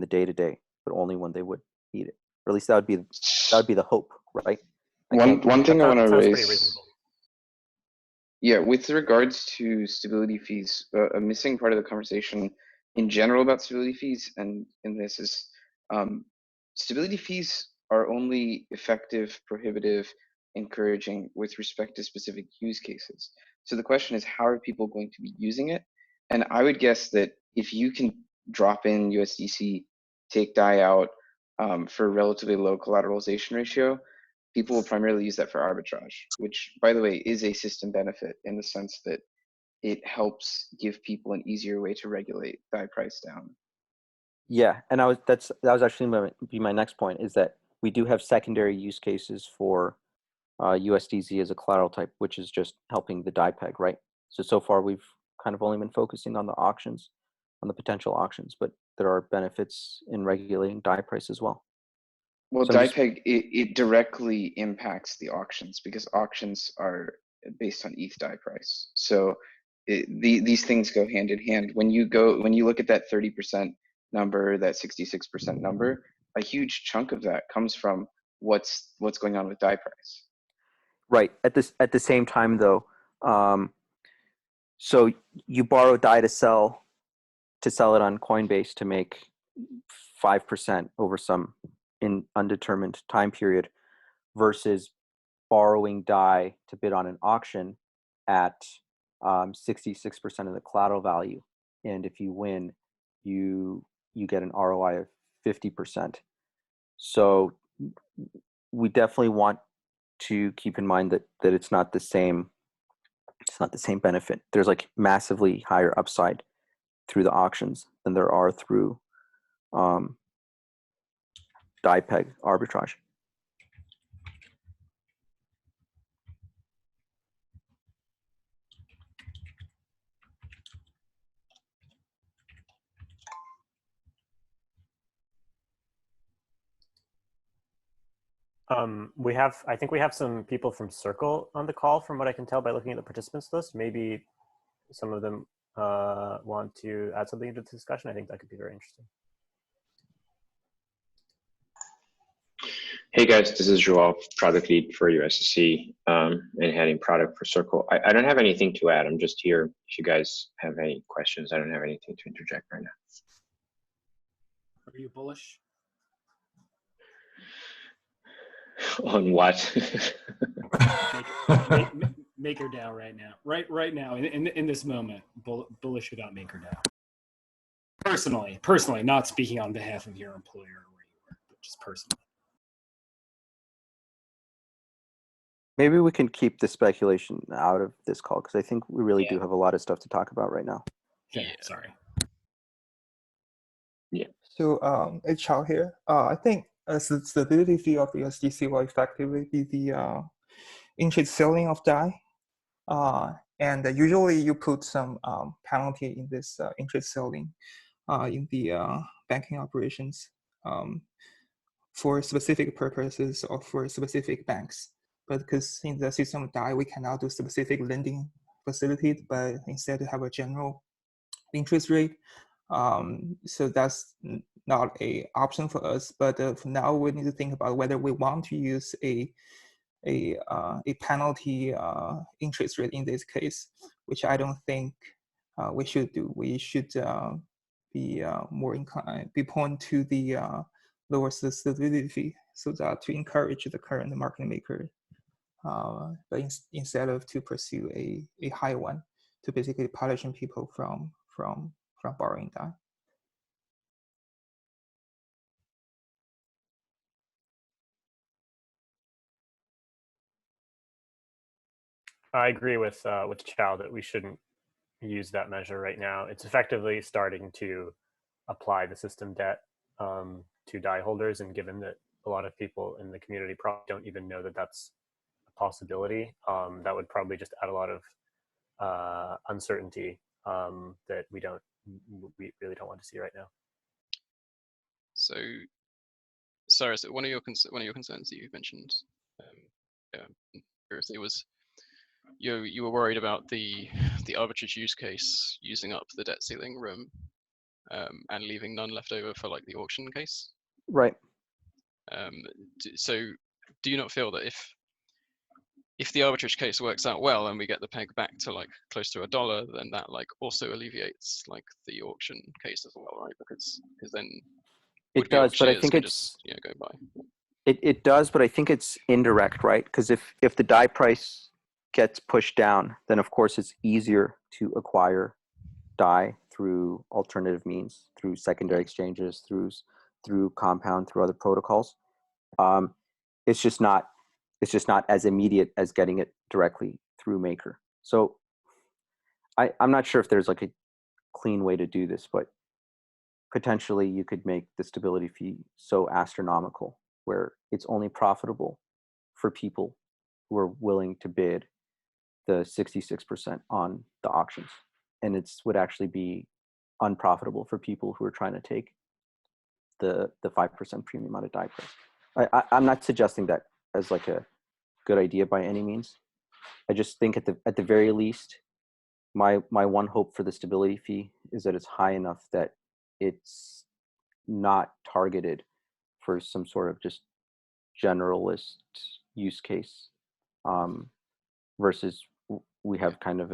day-to-day, but only when they would need it. Or at least that would be the hope, right? One thing I want to sounds pretty raise. reasonable. Yeah, with regards to stability fees, a missing part of the conversation in general about stability fees, and this is stability fees are only effective, prohibitive, encouraging with respect to specific use cases. So the question is, how are people going to be using it? And I would guess that if you can drop in USDC, take DAI out for a relatively low collateralization ratio, people will primarily use that for arbitrage, which, by the way, is a system benefit in the sense that it helps give people an easier way to regulate DAI price down. Yeah, and that was actually my next point, is that we do have secondary use cases for USDZ as a collateral type, which is just helping the DAI peg, right? So far we've kind of only been focusing on the potential auctions, but there are benefits in regulating DAI price as well. Well, DAI peg, it directly impacts the auctions because auctions are based on ETH DAI price. So these things go hand in hand. When you look at that 30% number, that 66% number, a huge chunk of that comes from what's going on with DAI price. Right. At the same time, though, so you borrow DAI to sell it on Coinbase to make 5% over some undetermined time period, versus borrowing DAI to bid on an auction at 66% of the collateral value, and if you win, you get an ROI of 50%. So we definitely want to keep in mind that it's not the same benefit. There's like massively higher upside through the auctions than there are through DAI peg arbitrage. I think we have some people from Circle on the call, from what I can tell by looking at the participants list. Maybe some of them want to add something into the discussion, I think that could be very interesting. Hey guys, this is Joel, product lead for USDC and heading product for Circle. I don't have anything to add. I'm just here if you guys have any questions. I don't have anything to interject right now. Are you bullish? On what? MakerDAO right now. Right now, in this moment, bullish about MakerDAO. Personally, not speaking on behalf of your employer or where you work, but just personally. Maybe we can keep the speculation out of this call because I think we really do have a lot of stuff to talk about right now. Yeah, sorry. Yeah. So it's Chao here. I think the stability fee of USDC will effectively be the interest ceiling of DAI. And usually you put some penalty in this interest ceiling in the banking operations for specific purposes or for specific banks. But because in the system of DAI, we cannot do specific lending facilities, but instead have a general interest rate. So that's not an option for us. But for now, we need to think about whether we want to use a penalty interest rate in this case, which I don't think we should do. We should be more inclined, be point to the lower stability fee, so that to encourage the current market maker, but instead of to pursue a high one, to basically punishing people from borrowing DAI. I agree with Chao that we shouldn't use that measure right now. It's effectively starting to apply the system debt to DAI holders, and given that a lot of people in the community probably don't even know that that's a possibility, that would probably just add a lot of uncertainty that we really don't want to see right now. So, Sarah, so one of your concerns that you mentioned, previously was you were worried about the arbitrage use case using up the debt ceiling room and leaving none left over for like the auction case. Right. So do you not feel that if the arbitrage case works out well and we get the peg back to like close to $1, then that like also alleviates like the auction case as well, right? Because then it does, but I think it's go by. It does, but I think it's indirect, right? Because if the DAI price gets pushed down, then of course it's easier to acquire DAI through alternative means, through secondary exchanges, through Compound, through other protocols. It's just not as immediate as getting it directly through Maker. So I'm not sure if there's like a clean way to do this, but potentially you could make the stability fee so astronomical where it's only profitable for people who are willing to bid the 66% on the auctions. And it would actually be unprofitable for people who are trying to take the 5% premium out of DAI price. I'm not suggesting that as like a good idea by any means. I just think at the very least, my one hope for the stability fee is that it's high enough that it's not targeted for some sort of just generalist use case, versus we have kind of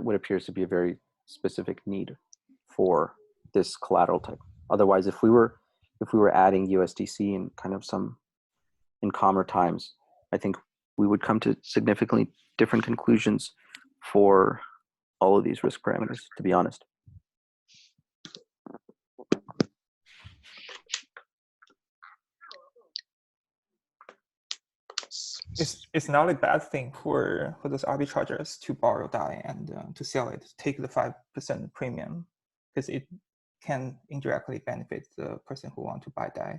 what appears to be a very specific need for this collateral type. Otherwise, if we were adding USDC in kind of in calmer times, I think we would come to significantly different conclusions for all of these risk parameters, to be honest. It's not a bad thing for those arbitrageurs to borrow DAI and to sell it, take the 5% premium, because it can indirectly benefit the person who want to buy DAI,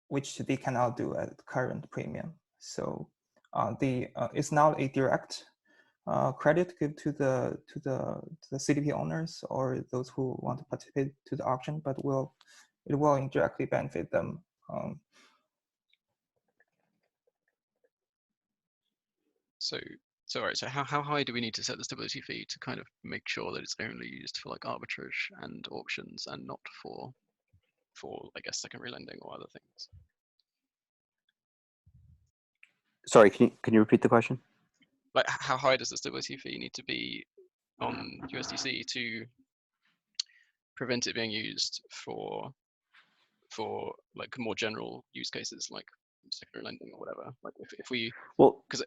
which they cannot do at current premium. So it's not a direct credit give to the CDP owners or those who want to participate to the auction, but it will indirectly benefit them. So So, all right, so how high do we need to set the stability fee to kind of make sure that it's only used for like arbitrage and auctions and not for I guess secondary lending or other things? Sorry, can you repeat the question? Like how high does the stability fee need to be on USDC to prevent it being used for like more general use cases like secondary lending or whatever? Like if we, well, because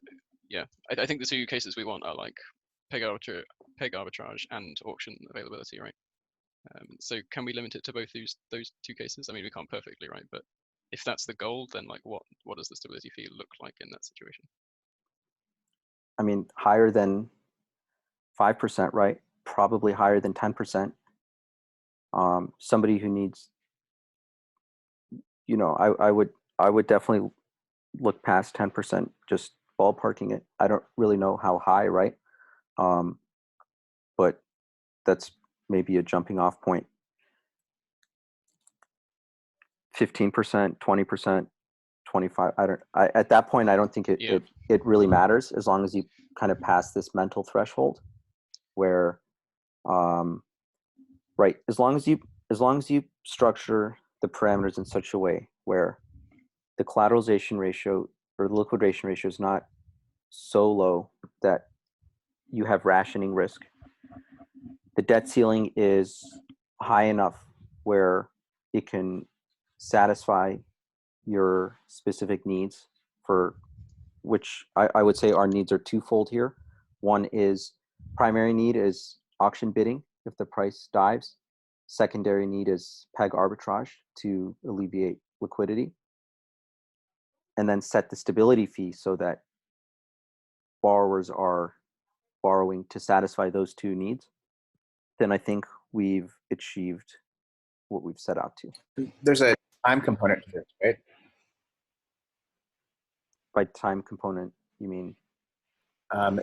yeah, I think the two cases we want are like peg arbitrage and auction availability, right? So can we limit it to both those two cases? I mean, we can't perfectly, right? But if that's the goal, then like what does the stability fee look like in that situation? I mean, higher than 5%, right? Probably higher than 10%. Somebody who needs, I would definitely look past 10%, just ballparking it. I don't really know how high, right? But that's maybe a jumping off point. 15%, 20%, 25. At that point, I don't think it really matters, as long as you kind of pass this mental threshold where, right, as long as you structure the parameters in such a way where the collateralization ratio or the liquidation ratio is not so low that you have rationing risk. The debt ceiling is high enough where it can satisfy your specific needs, for which I would say our needs are twofold here. One is primary need is auction bidding if the price dives. Secondary need is peg arbitrage to alleviate liquidity. And then set the stability fee so that borrowers are borrowing to satisfy those two needs. Then I think we've achieved what we've set out to. There's a time component to this, right? By time component, you mean?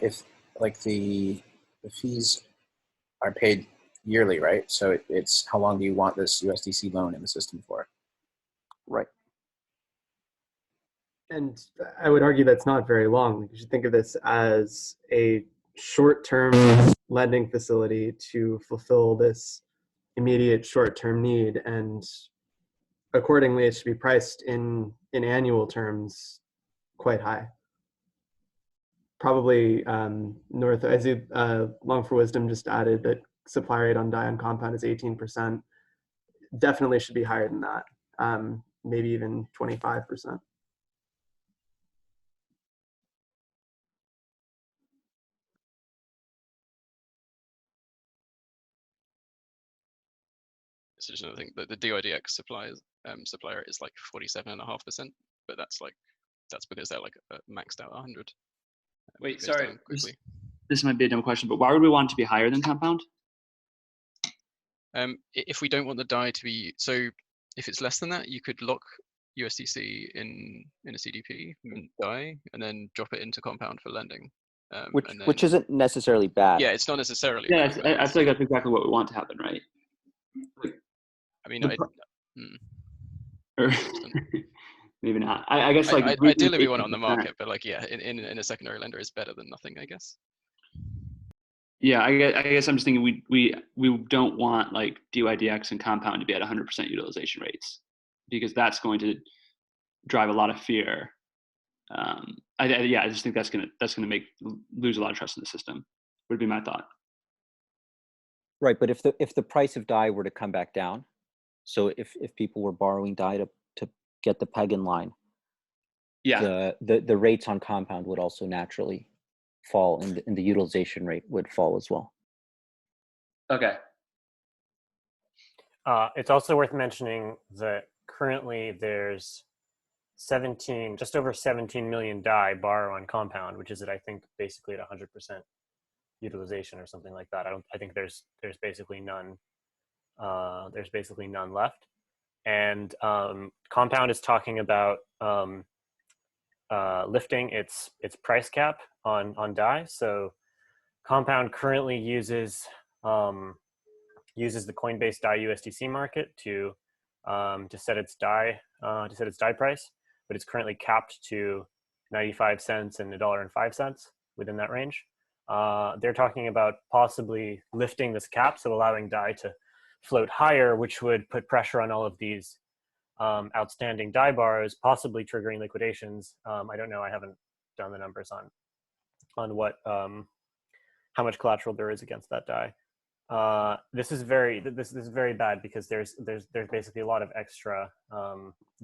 If like the fees are paid yearly, right? So it's how long do you want this USDC loan in the system for? Right. And I would argue that's not very long. You should think of this as a short-term lending facility to fulfill this immediate short-term need, and accordingly, it should be priced in annual terms quite high. Probably north. I see Long for Wisdom just added that supply rate on DAI on compound is 18%. Definitely should be higher than that. Maybe even 25%. So just another thing, the DIDX supplier is like 47.5%, but that's because they're like maxed out 100. Wait, sorry. This might be a dumb question, but why would we want it to be higher than compound? If we don't want the DAI to be, so if it's less than that, you could lock USDC in a CDP, DAI, and then drop it into compound for lending. Which isn't necessarily bad. Yeah, it's not necessarily. Yeah, I feel like that's exactly what we want to happen, right? I mean, or maybe not. I guess like ideally we want it on the market, but like yeah, in a secondary lender is better than nothing, I guess. Yeah, I guess I'm just thinking we don't want like DYDX and compound to be at 100% utilization rates, because that's going to drive a lot of fear. I just think that's gonna lose a lot of trust in the system. Would be my thought. Right, but if the price of DAI were to come back down, so if people were borrowing DAI to get the peg in line, yeah, the rates on compound would also naturally fall, and the utilization rate would fall as well. Okay. It's also worth mentioning that currently there's just over 17 million DAI borrow on compound, which is I think basically at 100% utilization or something like that. I think there's basically none. There's basically none left, and compound is talking about lifting its price cap on DAI. So compound currently uses the Coinbase DAI USDC market to set its DAI price, but it's currently capped to 95 cents and $1.05. within that range. They're talking about possibly lifting this cap, so allowing DAI to float higher, which would put pressure on all of these outstanding DAI bars, possibly triggering liquidations. I don't know. I haven't done the numbers on what how much collateral there is against that DAI. This is very bad because there's basically a lot of extra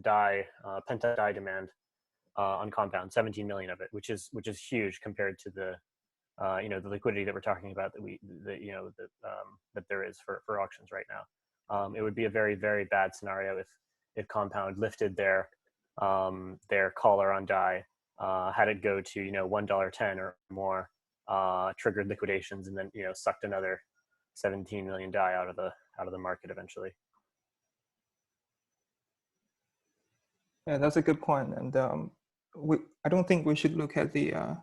DAI pent-up DAI demand on Compound, 17 million of it, which is huge compared to the the liquidity that we're talking about that there is for auctions right now. It would be a very, very bad scenario if Compound lifted their collar on DAI, had it go to $1.10 or more, triggered liquidations, and then sucked another 17 million DAI out of the market eventually. Yeah, that's a good point. And I don't think we should look at the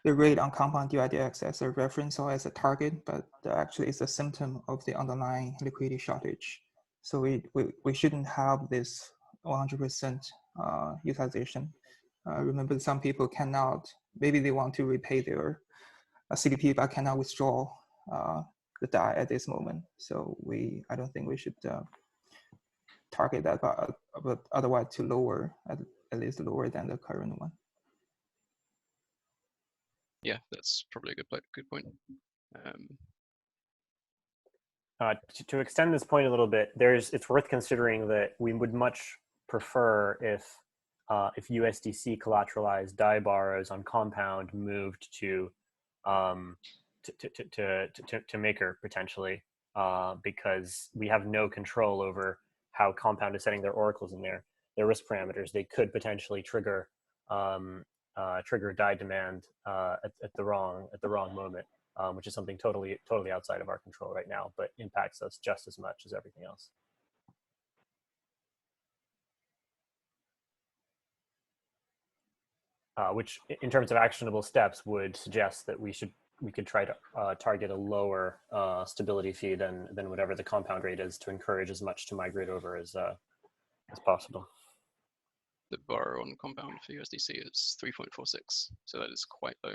rate on Compound UIDX as a reference or as a target, but actually it's a symptom of the underlying liquidity shortage. So we shouldn't have this 100% utilization. Remember, some people cannot, maybe they want to repay their CDP but cannot withdraw the DAI at this moment. So I don't think we should target that, but otherwise to lower, at least lower than the current one. Yeah, that's probably a good point. To extend this point a little bit, it's worth considering that we would much prefer if USDC collateralized DAI borrows on Compound moved to Maker potentially, because we have no control over how Compound is setting their oracles in their risk parameters. They could potentially trigger DAI demand at the wrong moment, which is something totally outside of our control right now, but impacts us just as much as everything else. Which, in terms of actionable steps, would suggest that we could try to target a lower stability fee than whatever the Compound rate is, to encourage as much to migrate over as possible. The bar on Compound for USDC is 3.46, so that is quite low.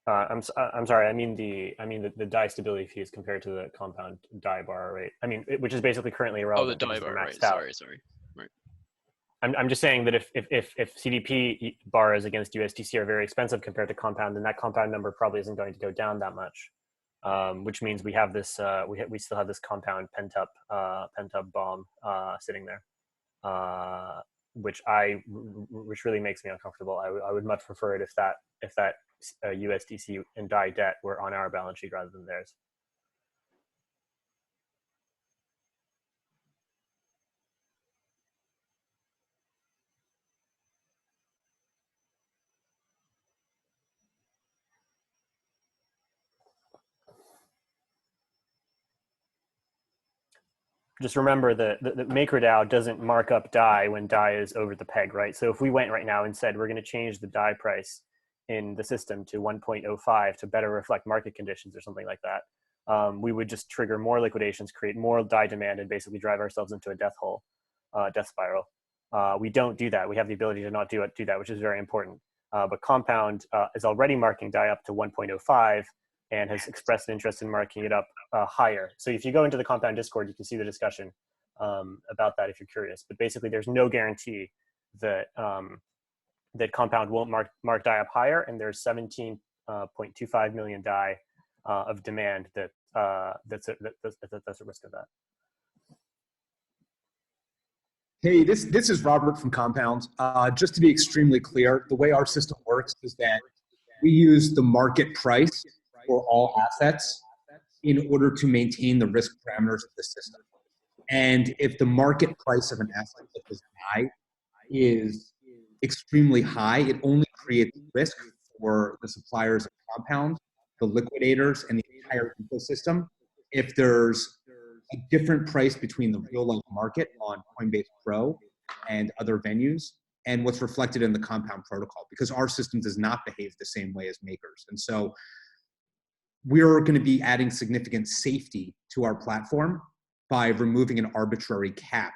I'm sorry. I mean the DAI stability fees compared to the Compound DAI bar rate. I mean, which is basically currently irrelevant. Oh, the DAI bar rate. Sorry. Right. I'm just saying that if CDP bars against USDC are very expensive compared to Compound, then that Compound number probably isn't going to go down that much. Which means we have this we still have this Compound pent up bomb sitting there, which really makes me uncomfortable. I would much prefer it if that USDC and DAI debt were on our balance sheet rather than theirs. Just remember that MakerDAO doesn't mark up DAI when DAI is over the peg, right? So if we went right now and said we're going to change the DAI price in the system to 1.05 to better reflect market conditions or something like that, we would just trigger more liquidations, create more DAI demand, and basically drive ourselves into a death spiral. We don't do that. We have the ability to not do that, which is very important. But Compound is already marking DAI up to 1.05 and has expressed an interest in marking it up higher. So if you go into the Compound Discord, you can see the discussion about that if you're curious. But basically, there's no guarantee that that Compound won't mark DAI up higher, and there's 17.25 million DAI of demand that's a risk of that. Hey, this is Robert from Compound. Just to be extremely clear, the way our system works is that we use the market price for all assets in order to maintain the risk parameters of the system. And if the market price of an asset such as DAI is extremely high, it only creates risk for the suppliers of Compound, the liquidators, and the entire ecosystem. If there's a different price between the real life market on Coinbase Pro and other venues and what's reflected in the Compound protocol, because our system does not behave the same way as Maker's. And so we're going to be adding significant safety to our platform by removing an arbitrary cap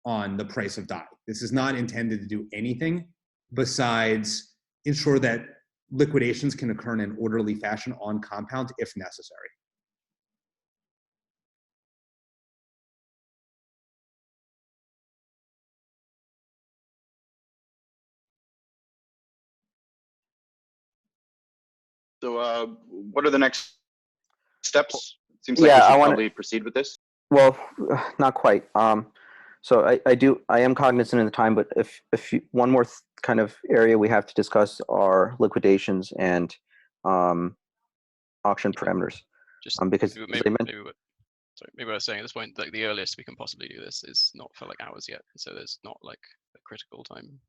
on the price of DAI. This is not intended to do anything besides ensure that liquidations can occur in an orderly fashion on Compound if necessary. So what are the next steps? Seems like we should probably proceed with this. Well, not quite. So I am cognizant of the time, but if one more kind of area we have to discuss are liquidations and auction parameters. Just because maybe what I was saying at this point, like the earliest we can possibly do this is not for like hours yet, so there's not like a critical time,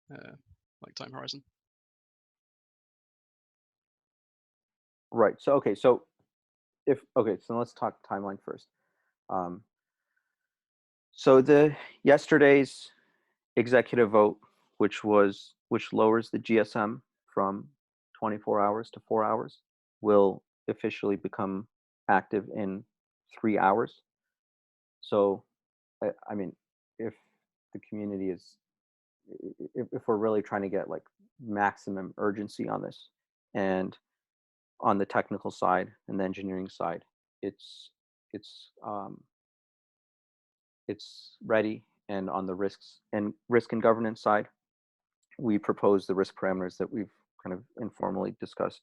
like time horizon. Right. So okay. So so let's talk timeline first. So the yesterday's executive vote, which lowers the GSM from 24 hours to 4 hours, will officially become active in 3 hours. So, I mean, if the community is, if we're really trying to get like maximum urgency on this, and on the technical side and the engineering side, it's ready. And on the risk and governance side, we propose the risk parameters that we've kind of informally discussed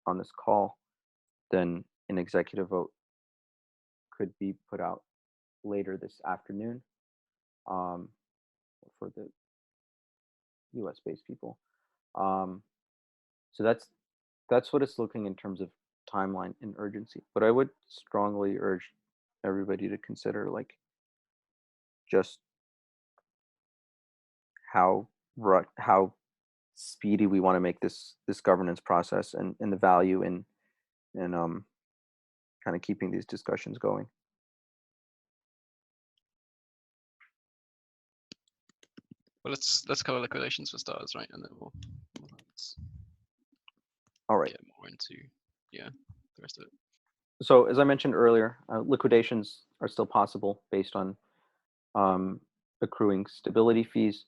on this call. Then an executive vote could be put out later this afternoon for the US-based people. So that's what it's looking in terms of timeline and urgency. But I would strongly urge everybody to consider like just how speedy we want to make this governance process, and the value in kind of keeping these discussions going. Well, let's cover liquidations for starters, right? And then we'll all right. Get more into the rest of it. So as I mentioned earlier, liquidations are still possible based on accruing stability fees,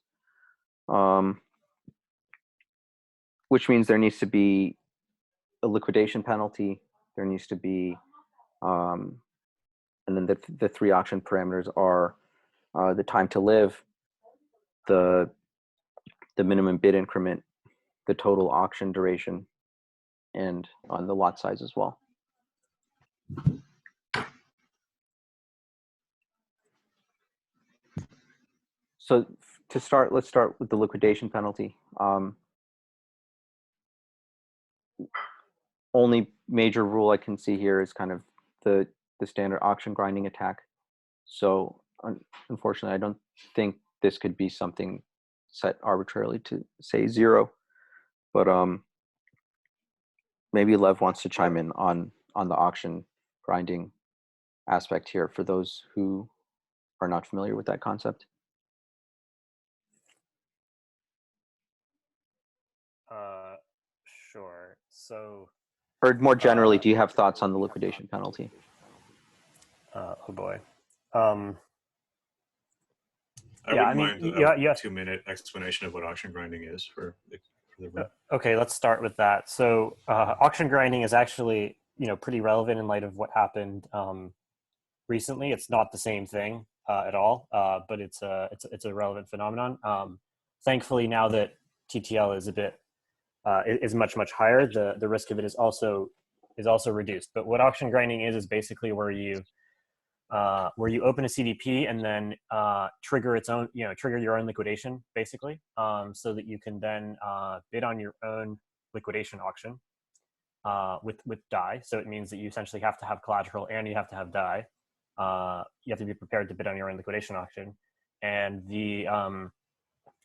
which means there needs to be a liquidation penalty. There needs to be, and then the 3 auction parameters are the time to live, the minimum bid increment, the total auction duration, and on the lot size as well. So to start, let's start with the liquidation penalty. Only major rule I can see here is kind of the standard auction grinding attack. So unfortunately, I don't think this could be something set arbitrarily to say 0. But maybe Lev wants to chime in on the auction grinding aspect here for those who are not familiar with that concept. Sure. So, or more generally, do you have thoughts on the liquidation penalty? Oh boy. I wouldn't mind a 2-minute explanation of what auction grinding is for the room. Okay, let's start with that. So auction grinding is actually pretty relevant in light of what happened recently. It's not the same thing at all, but it's a relevant phenomenon. Thankfully, now that TTL is a bit is much higher, the risk of it is also reduced. But what auction grinding is basically where you open a CDP and then trigger your own liquidation, basically, so that you can then bid on your own liquidation auction with DAI. So it means that you essentially have to have collateral and you have to have DAI. You have to be prepared to bid on your own liquidation auction. And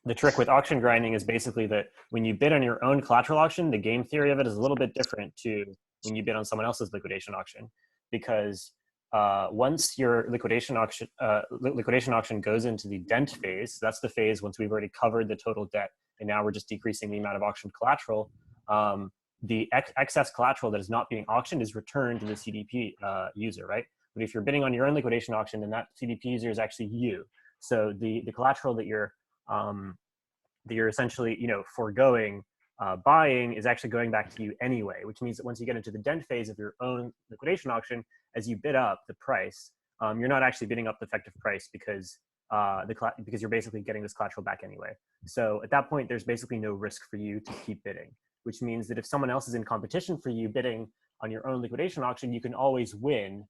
the trick with auction grinding is basically that when you bid on your own collateral auction, the game theory of it is a little bit different to when you bid on someone else's liquidation auction, because once your liquidation auction goes into the dent phase, that's the phase once we've already covered the total debt, and now we're just decreasing the amount of auctioned collateral. The excess collateral that is not being auctioned is returned to the CDP user, right? But if you're bidding on your own liquidation auction, then that CDP user is actually you. So the collateral that you're essentially, foregoing buying is actually going back to you anyway, which means that once you get into the dent phase of your own liquidation auction, as you bid up the price, you're not actually bidding up the effective price because because you're basically getting this collateral back anyway. So at that point, there's basically no risk for you to keep bidding, which means that if someone else is in competition for you bidding on your own liquidation auction, you can always win.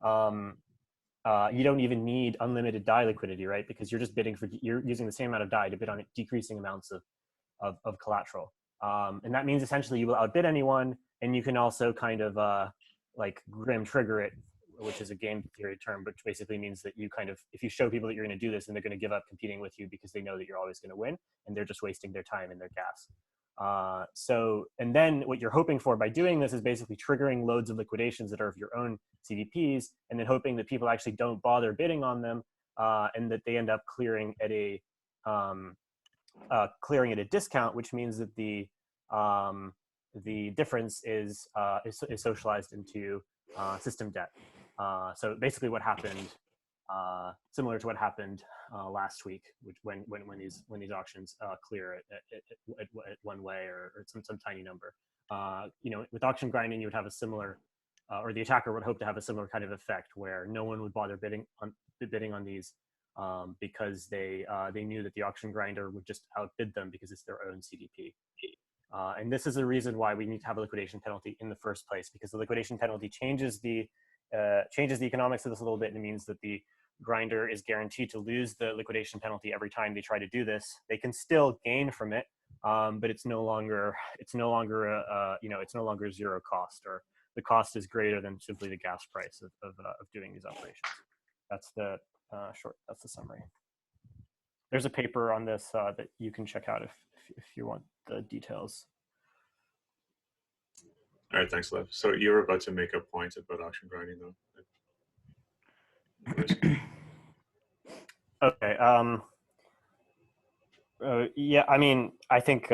You don't even need unlimited DAI liquidity, right? Because you're just bidding you're using the same amount of DAI to bid on decreasing amounts of collateral. And that means essentially you will outbid anyone, and you can also kind of like grim trigger it, which is a game theory term, which basically means that you kind of, if you show people that you're going to do this, and they're going to give up competing with you because they know that you're always going to win, and they're just wasting their time and their gas. And then what you're hoping for by doing this is basically triggering loads of liquidations that are of your own CDPs, and then hoping that people actually don't bother bidding on them, and that they end up clearing at a discount, which means that the difference is socialized into system debt. So basically, what happened, similar to what happened last week, which when these auctions clear at one way or some tiny number. With auction grinding, you would have a similar, or the attacker would hope to have a similar kind of effect where no one would bother bidding on these because they knew that the auction grinder would just outbid them because it's their own CDP. And this is the reason why we need to have a liquidation penalty in the first place, because the liquidation penalty changes the economics of this a little bit, and it means that the grinder is guaranteed to lose the liquidation penalty every time they try to do this. They can still gain from it, but it's no longer zero cost, or the cost is greater than simply the gas price of doing these operations. That's the that's the summary. There's a paper on this that you can check out if you want the details. All right, thanks, Lev. So you're about to make a point about auction grinding, though? Okay. Yeah, I mean, I think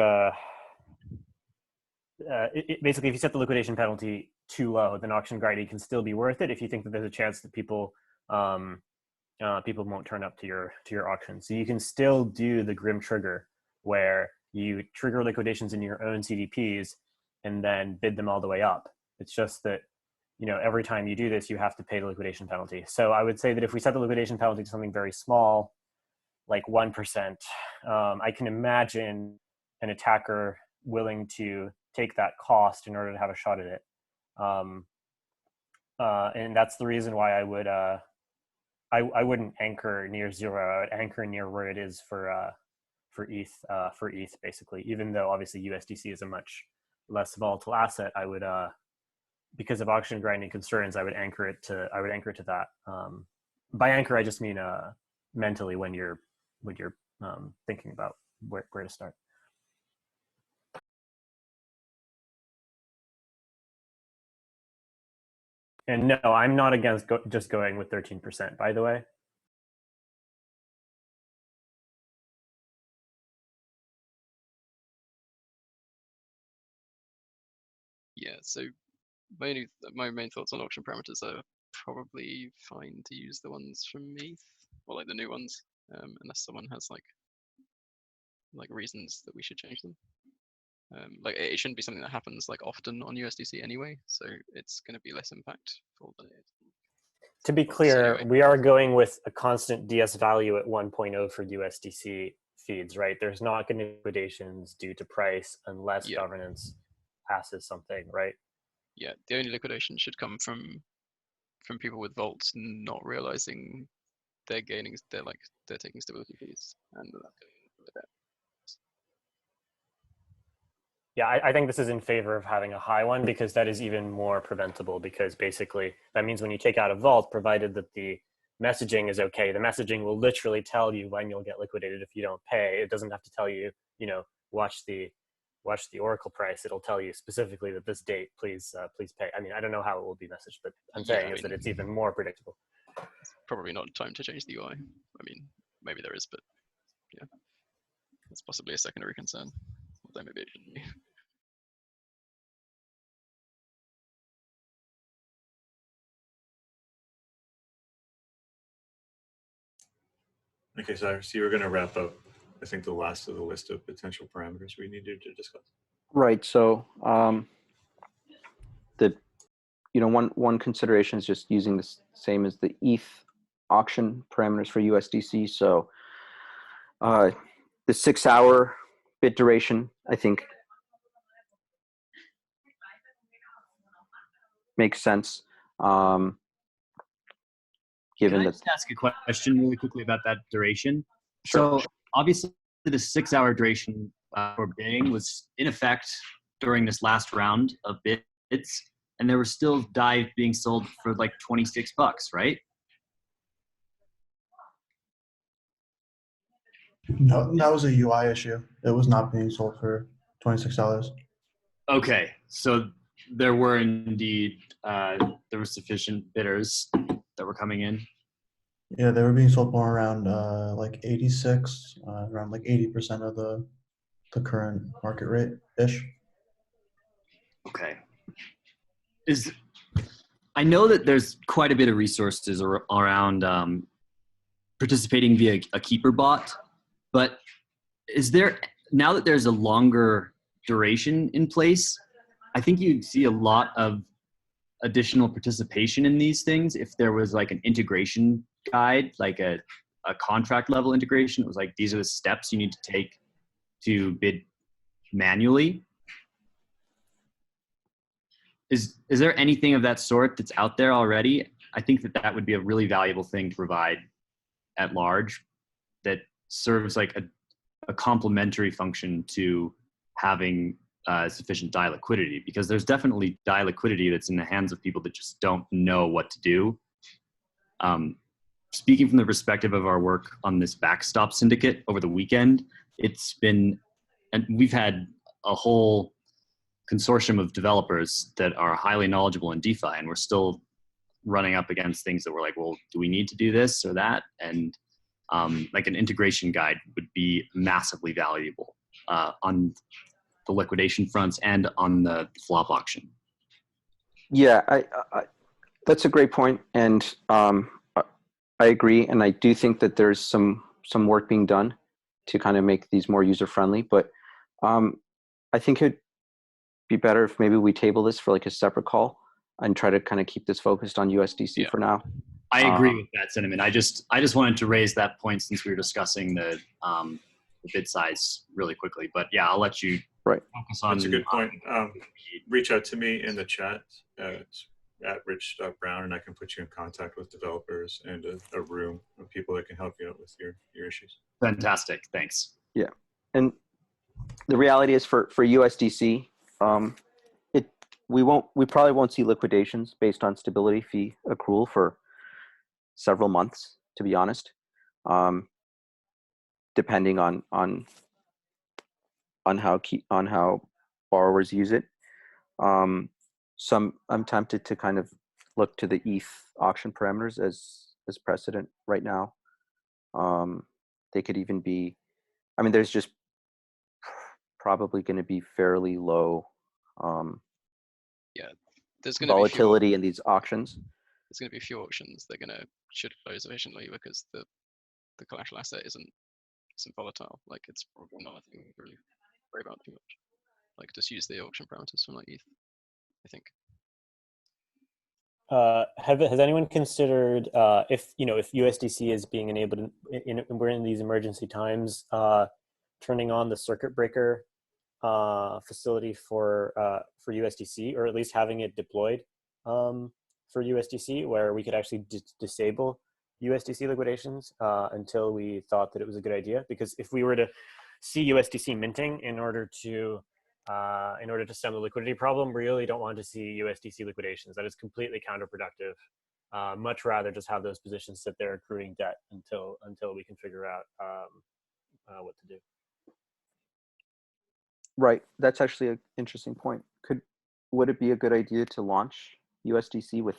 basically, if you set the liquidation penalty too low, then auction grinding can still be worth it if you think that there's a chance that people won't turn up to your auction. So you can still do the grim trigger where you trigger liquidations in your own CDPs and then bid them all the way up. It's just that, every time you do this, you have to pay the liquidation penalty. So I would say that if we set the liquidation penalty to something very small, like 1%, I can imagine an attacker willing to take that cost in order to have a shot at it. And that's the reason why I would, I wouldn't anchor near zero. I would anchor near where it is for ETH basically. Even though obviously USDC is a much less volatile asset, I would, because of auction grinding concerns, I would anchor it to that. By anchor, I just mean mentally when you're thinking about where to start. And no, I'm not against just going with 13%, by the way. Yeah, so my main thoughts on auction parameters are probably fine to use the ones from ETH, or like the new ones, unless someone has like reasons that we should change them. Like it shouldn't be something that happens like often on USDC anyway, so it's going to be less impactful than it is. To be clear, we are going with a constant DS value at 1.0 for USDC feeds, right? There's not going to be liquidations due to price unless governance passes something, right? Yeah, the only liquidation should come from people with vaults not realizing they're taking stability fees, and that. Yeah, I think this is in favor of having a high one, because that is even more preventable, because basically that means when you take out a vault, provided that the messaging is okay, the messaging will literally tell you when you'll get liquidated if you don't pay. It doesn't have to tell you, watch the Oracle price. It'll tell you specifically that this date, please pay. I mean, I don't know how it will be messaged, but I'm saying that it's even more predictable. It's probably not time to change the UI. I mean, maybe there is, but yeah, it's possibly a secondary concern. Although maybe it shouldn't be. Okay, so I see we're going to wrap up, I think, the last of the list of potential parameters we needed to discuss. Right. So one consideration is just using the same as the ETH auction parameters for USDC. So the 6-hour bit duration, I think, makes sense. Can Given I that, just ask a question really quickly about that duration? Sure. So obviously the 6-hour duration for bidding was in effect during this last round of bids, and there were still DAI being sold for like $26, right? No, that was a UI issue. It was not being sold for $26. Okay, so there were indeed there were sufficient bidders that were coming in. Yeah, they were being sold more around like 86, around like 80% of the current market rate ish. Okay. I know that there's quite a bit of resources around participating via a keeper bot, but is there, now that there's a longer duration in place, I think you'd see a lot of additional participation in these things if there was like an integration guide, like a contract level integration. It was like, these are the steps you need to take to bid manually. Is there anything of that sort that's out there already? I think that would be a really valuable thing to provide at large that serves like a complementary function to having sufficient DAI liquidity, because there's definitely DAI liquidity that's in the hands of people that just don't know what to do. Speaking from the perspective of our work on this backstop syndicate over the weekend, and we've had a whole consortium of developers that are highly knowledgeable in DeFi, and we're still running up against things that we're like, well, do we need to do this or that? And like an integration guide would be massively valuable on the liquidation fronts and on the flop auction. yeah, I that's a great point, and I agree, and I do think that there's some work being done to kind of make these more user friendly. But I think it'd be better if maybe we table this for like a separate call and try to kind of keep this focused on USDC for now. I agree with that sentiment. I just wanted to raise that point since we were discussing the bid size really quickly. But yeah, I'll let you focus on. That's a good point. Reach out to me in the chat at Rich Brown, and I can put you in contact with developers and a room of people that can help you out with your issues. Fantastic. Thanks. Yeah, and the reality is for USDC, we probably won't see liquidations based on stability fee accrual for several months, to be honest, depending on how borrowers use it. I'm tempted to kind of look to the ETH auction parameters as precedent right now. They could even be, I mean, there's just probably going to be fairly low there's going to volatility in these auctions. There's going to be a few auctions that should close efficiently because the collateral asset isn't volatile. Like, it's probably not a thing to really worry about too much. Like, just use the auction parameters from like ETH, I think. Has anyone considered if USDC is being enabled we're in these emergency times, turning on the circuit breaker facility for USDC, or at least having it deployed for USDC, where we could actually disable USDC liquidations until we thought that it was a good idea? Because if we were to see USDC minting in order to stem the liquidity problem, we really don't want to see USDC liquidations. That is completely counterproductive. Much rather just have those positions sit there accruing debt until we can figure out what to do. Right, that's actually an interesting point. Would it be a good idea to launch USDC with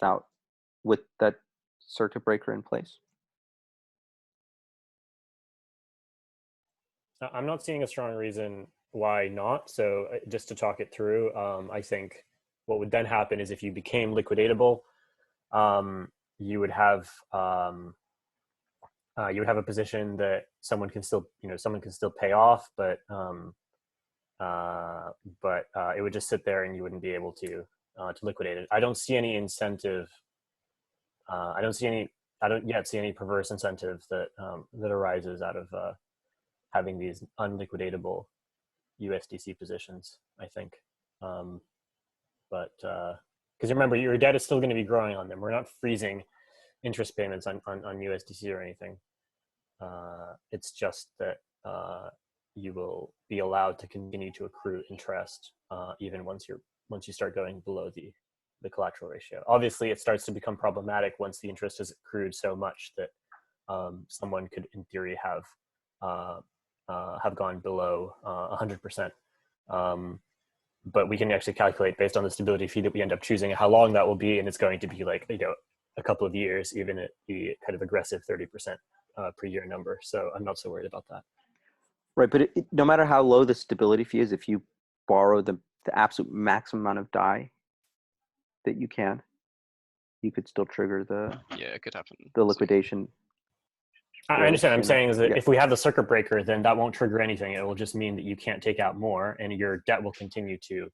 that circuit breaker in place? I'm not seeing a strong reason why not. So just to talk it through, I think what would then happen is if you became liquidatable, you would have you would have a position that someone can still pay off, but it would just sit there and you wouldn't be able to liquidate it. I don't see any incentive. I don't yet see any perverse incentive that that arises out of having these unliquidatable USDC positions, I think. Because remember, your debt is still going to be growing on them. We're not freezing interest payments on USDC or anything. It's just that you will be allowed to continue to accrue interest even once you start going below the collateral ratio. Obviously, it starts to become problematic once the interest is accrued so much that someone could, in theory, have gone below 100%. But we can actually calculate based on the stability fee that we end up choosing how long that will be, and it's going to be like a couple of years, even at the kind of aggressive 30% per year number. So I'm not so worried about that. Right, but no matter how low the stability fee is, if you borrow the absolute maximum amount of DAI that you can, you could still trigger it could happen. The liquidation. I understand. I'm saying is that if we have the circuit breaker, then that won't trigger anything. It will just mean that you can't take out more, and your debt will continue to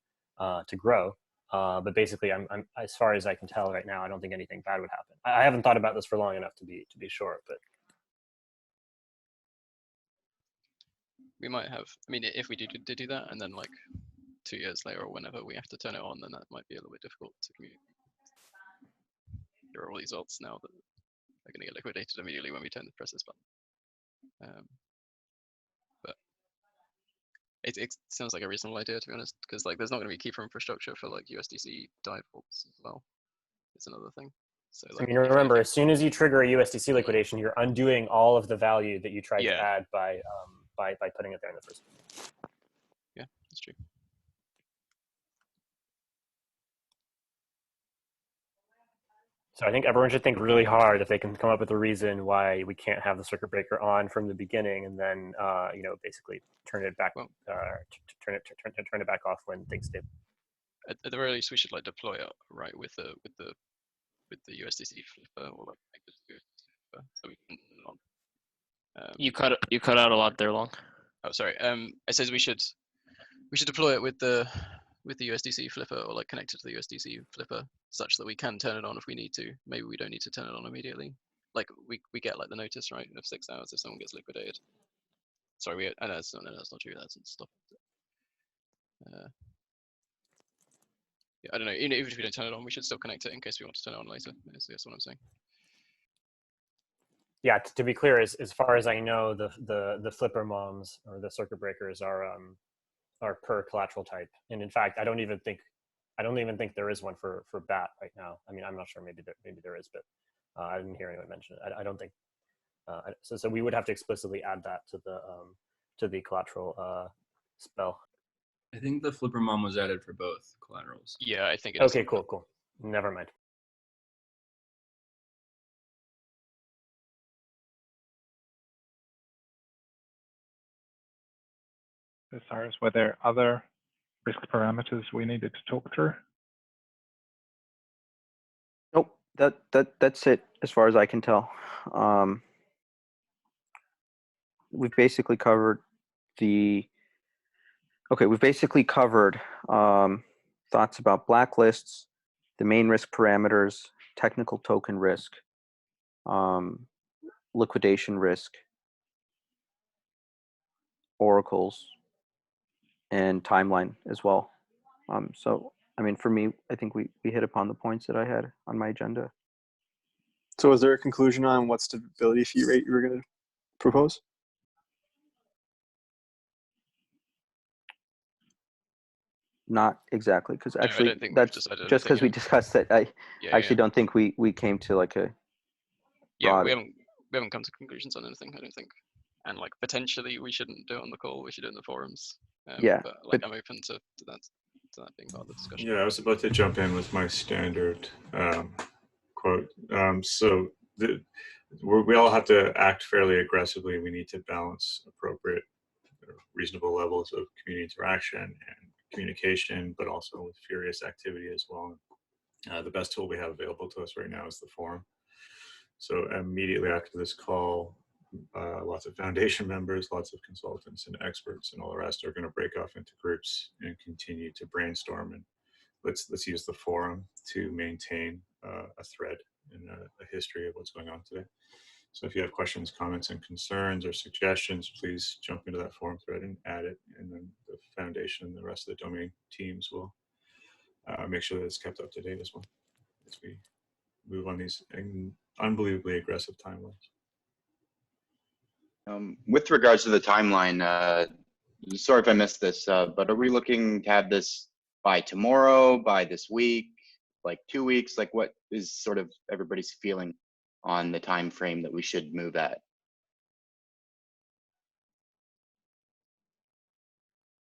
grow. But basically, I'm as far as I can tell right now, I don't think anything bad would happen. I haven't thought about this for long enough to be sure, but we might have. I mean, if we did do that, and then like 2 years later or whenever we have to turn it on, then that might be a little bit difficult to communicate. There are all these odds now that are going to get liquidated immediately when we press this button. But it sounds like a reasonable idea, to be honest, because like there's not going to be keeper infrastructure for like USDC DAI vaults as well. It's another thing. So like, I mean, remember, as soon as you trigger a USDC liquidation, you're undoing all of the value that you tried to add by putting it there in the first place. Yeah, that's true. So I think everyone should think really hard if they can come up with a reason why we can't have the circuit breaker on from the beginning, and then basically turn it back, turn it back off when things stabilize. At the very least, we should like deploy it right with the USDC flipper, or like make this USDC flipper, so we can turn it on. You cut out a lot there, Long. Oh, sorry. It says we should deploy it with the USDC flipper, or like connect it to the USDC flipper, such that we can turn it on if we need to. Maybe we don't need to turn it on immediately. Like we get like the notice, right, of 6 hours if someone gets liquidated. Sorry, I know that's not true. That's stuff. Yeah, I don't know. Even if we don't turn it on, we should still connect it in case we want to turn it on later. That's what I'm saying. Yeah, to be clear, as far as I know, the flipper moms or the circuit breakers are per collateral type, and in fact, I don't even think there is one for BAT right now. I mean, I'm not sure. Maybe there is, but I didn't hear anyone mention it. I don't think. So we would have to explicitly add that to the collateral spell. I think the flipper mom was added for both collaterals. Yeah, I think it is. Okay, cool. Never mind. So Cyrus, were there other risk parameters we needed to talk through? Nope, that's it as far as I can tell. We've basically covered thoughts about blacklists, the main risk parameters, technical token risk, liquidation risk, oracles, and timeline as well. So, I mean, for me, I think we hit upon the points that I had on my agenda. So is there a conclusion on what stability fee rate you were going to propose? Not exactly, because actually that's just because we discussed it. I actually don't think we came to like a broad... we haven't come to conclusions on anything, I don't think. And like potentially we shouldn't do it on the call, we should do it in the forums. But like I'm open to that being part of the discussion. Yeah, I was about to jump in with my standard quote. We all have to act fairly aggressively. We need to balance appropriate, reasonable levels of community interaction and communication, but also with furious activity as well. The best tool we have available to us right now is the forum. So immediately after this call, lots of foundation members, lots of consultants and experts and all the rest are going to break off into groups and continue to brainstorm. And let's use the forum to maintain a thread and a history of what's going on today. So if you have questions, comments, and concerns or suggestions, please jump into that forum thread and add it. And then the foundation and the rest of the domain teams will make sure that it's kept up to date as well as we move on these unbelievably aggressive timelines. With regards to the timeline, sorry if I missed this, but are we looking to have this by tomorrow, by this week, like 2 weeks? Like, what is sort of everybody's feeling on the time frame that we should move at?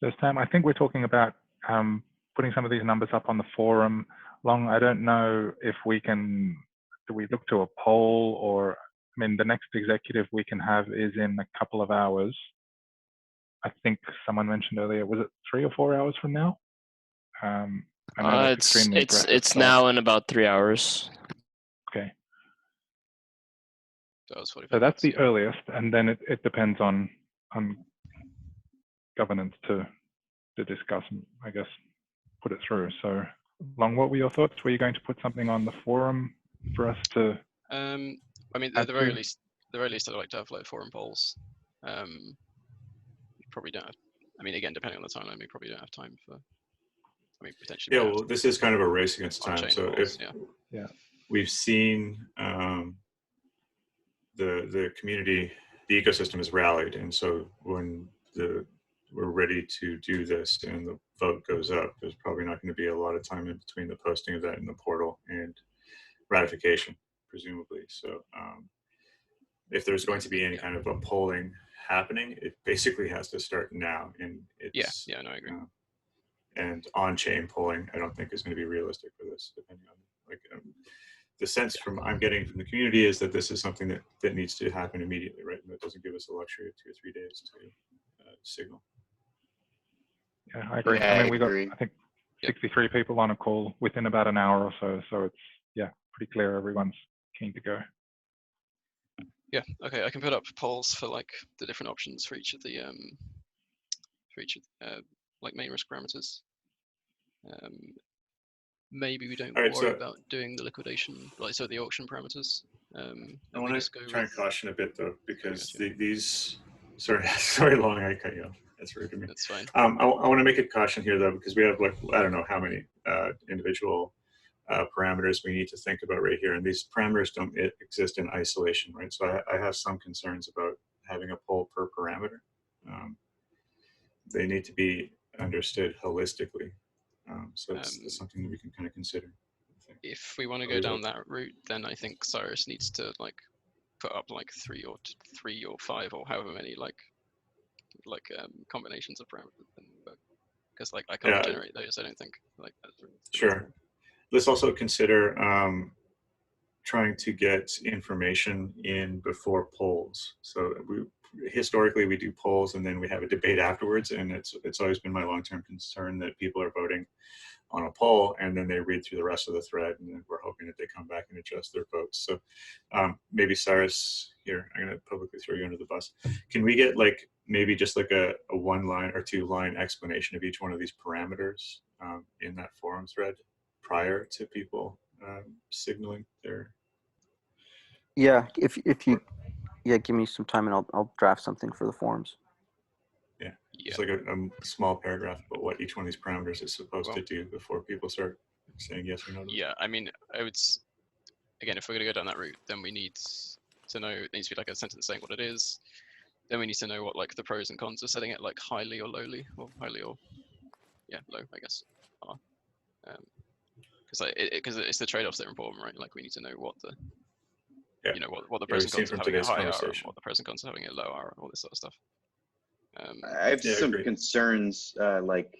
So Sam, I think we're talking about putting some of these numbers up on the forum. Long, I don't know if we can, do we look to a poll, or, I mean, the next executive we can have is in a couple of hours. I think someone mentioned earlier, was it 3 or 4 hours from now? I know it's now in about 3 hours. Okay. So that's the earliest, and then it depends on governance to discuss and, I guess, put it through. So Long, what were your thoughts? Were you going to put something on the forum for us to I mean, at the very least I'd like to have like forum polls. You probably don't have, I mean, again, depending on the timeline, we probably don't have time for, I mean, potentially. Yeah, well, this is kind of a race against time. So polls, if we've seen the community, the ecosystem has rallied, and so when we're ready to do this and the vote goes up, there's probably not going to be a lot of time in between the posting of that in the portal and ratification, presumably. So if there's going to be any kind of a polling happening, it basically has to start now. And it's, yeah, no, I agree. And on-chain polling, I don't think is going to be realistic for this, depending on the sense I'm getting from the community is that this is something that needs to happen immediately, right? And that doesn't give us a luxury of 2 or 3 days to signal. Yeah, I agree. I mean, we got, I think, 63 people on a call within about an hour or so. So it's, yeah, pretty clear everyone's keen to go. Yeah, okay, I can put up polls for like the different options for each of the like main risk parameters. Maybe we don't worry about doing the liquidation, like so the auction parameters. I want to try and caution a bit though, because these, sorry, Long, I cut you off. That's rude of me. That's fine. I want to make a caution here though, because we have like, I don't know how many individual parameters we need to think about right here. And these parameters don't exist in isolation, right? So I have some concerns about having a poll per parameter. They need to be understood holistically. So it's something that we can kind of consider. If we want to go down that route, then I think Cyrus needs to like put up like 3 or 5 or however many like combinations of parameters, because like I can't generate those. I don't think like that's sure. Let's also consider trying to get information in before polls. So historically we do polls and then we have a debate afterwards, and it's always been my long-term concern that people are voting on a poll and then they read through the rest of the thread, and then we're hoping that they come back and adjust their votes. So maybe Cyrus, here, I'm going to publicly throw you under the bus. Can we get like maybe just like a 1-line or 2-line explanation of each one of these parameters in that forum thread prior to people signaling their? Yeah, if you give me some time and I'll draft something for the forums. Yeah, just like a small paragraph about what each one of these parameters is supposed to do before people start saying yes or no. Yeah, I mean, I would, again, if we're going to go down that route, then we need to know, it needs to be like a sentence saying what it is. Then we need to know what like the pros and cons of setting it like highly or lowly, or highly or, yeah, low, I guess, are. Because it's the trade-offs that are important, right? Like we need to know what the, you know, what the pros and cons of having it high are, and what the pros and cons of having it low are, all this sort of stuff. I have some concerns, like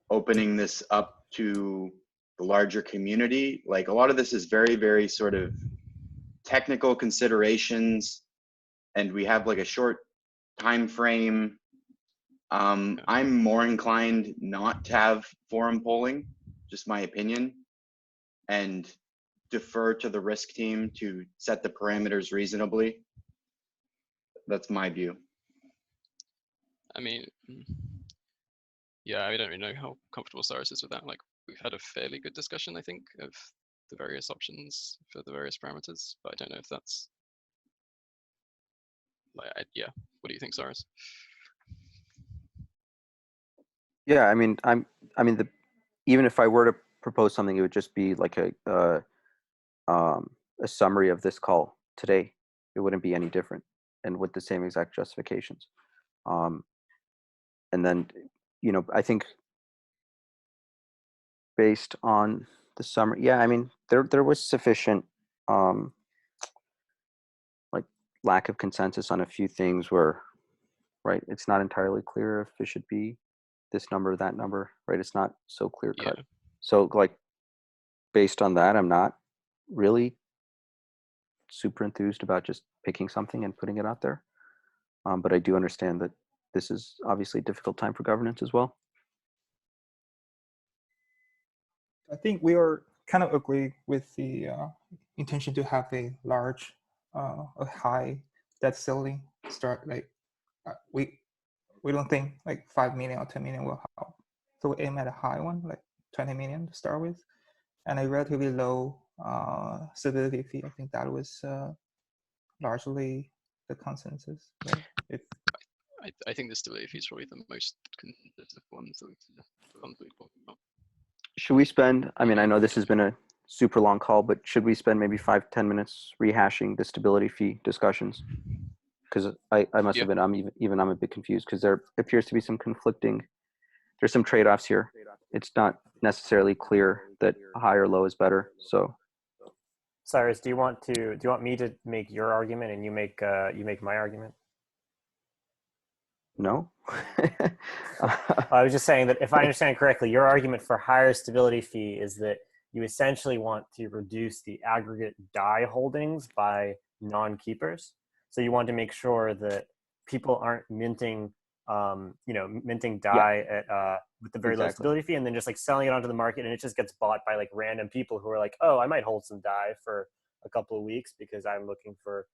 opening this up to the larger community. Like a lot of this is very, very sort of technical considerations, and we have like a short time frame. I'm more inclined not to have forum polling, just my opinion, and defer to the risk team to set the parameters reasonably. That's my view. I mean, yeah, I don't really know how comfortable Cyrus is with that. Like, we've had a fairly good discussion, I think, of the various options for the various parameters, but I don't know if that's like, yeah. What do you think, Cyrus? Yeah, I mean, even if I were to propose something, it would just be like a summary of this call today. It wouldn't be any different, and with the same exact justifications. And then, I think based on the summary, yeah, I mean, there was sufficient like lack of consensus on a few things where, right, it's not entirely clear if it should be this number, that number, right? It's not so clear cut. Yeah. So like based on that, I'm not really super enthused about just picking something and putting it out there. But I do understand that this is obviously a difficult time for governance as well. I think we are kind of agree with the intention to have a large, a high debt ceiling start. Like we don't think like 5 million or 10 million will help. So we aim at a high one, like 20 million to start with, and a relatively low stability fee. I think that was largely the consensus. Right? I think the stability fee is probably the most consistent one. So should we spend, I mean, I know this has been a super long call, but should we spend maybe 5-10 minutes rehashing the stability fee discussions? Because I must admit, I'm a bit confused because there appears to be some conflicting, there's some trade-offs here. It's not necessarily clear that high or low is better. So Cyrus, do you want me to make your argument and you make my argument? No. I was just saying that if I understand correctly, your argument for higher stability fee is that you essentially want to reduce the aggregate DAI holdings by non-keepers. So you want to make sure that people aren't minting, minting DAI at with the very low stability fee, and then just like selling it onto the market, and it just gets bought by like random people who are like, oh, I might hold some DAI for a couple of weeks because I'm looking for,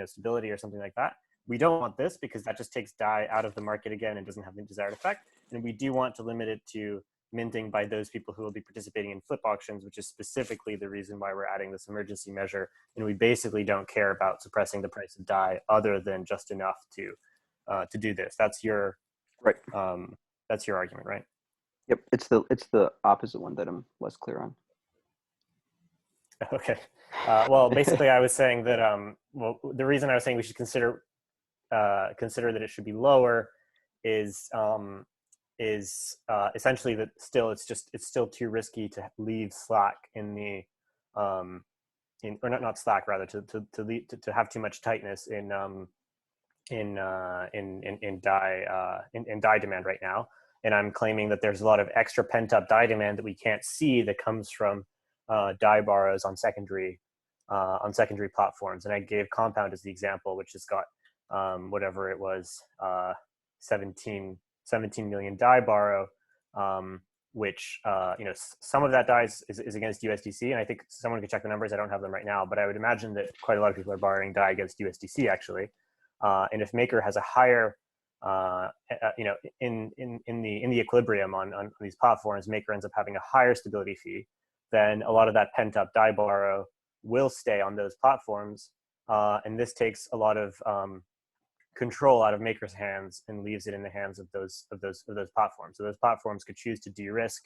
stability or something like that. We don't want this because that just takes DAI out of the market again and doesn't have the desired effect. And we do want to limit it to minting by those people who will be participating in flip auctions, which is specifically the reason why we're adding this emergency measure. And we basically don't care about suppressing the price of DAI other than just enough to do this. That's your right. That's your argument, right? Yep. It's the opposite one that I'm less clear on. Okay. Well, basically, I was saying that the reason I was saying we should consider that it should be lower is essentially that it's still too risky to leave slack in the or not slack, rather to have too much tightness in DAI demand right now. And I'm claiming that there's a lot of extra pent up DAI demand that we can't see that comes from DAI borrows on secondary platforms. And I gave Compound as the example, which has got whatever it was, 17 million DAI borrow, which some of that DAI is against USDC, and I think someone could check the numbers. I don't have them right now, but I would imagine that quite a lot of people are borrowing DAI against USDC actually. And if Maker has a higher, in the equilibrium on these platforms, Maker ends up having a higher stability fee, then a lot of that pent up DAI borrow will stay on those platforms, and this takes a lot of control out of Maker's hands and leaves it in the hands of those platforms. So those platforms could choose to de-risk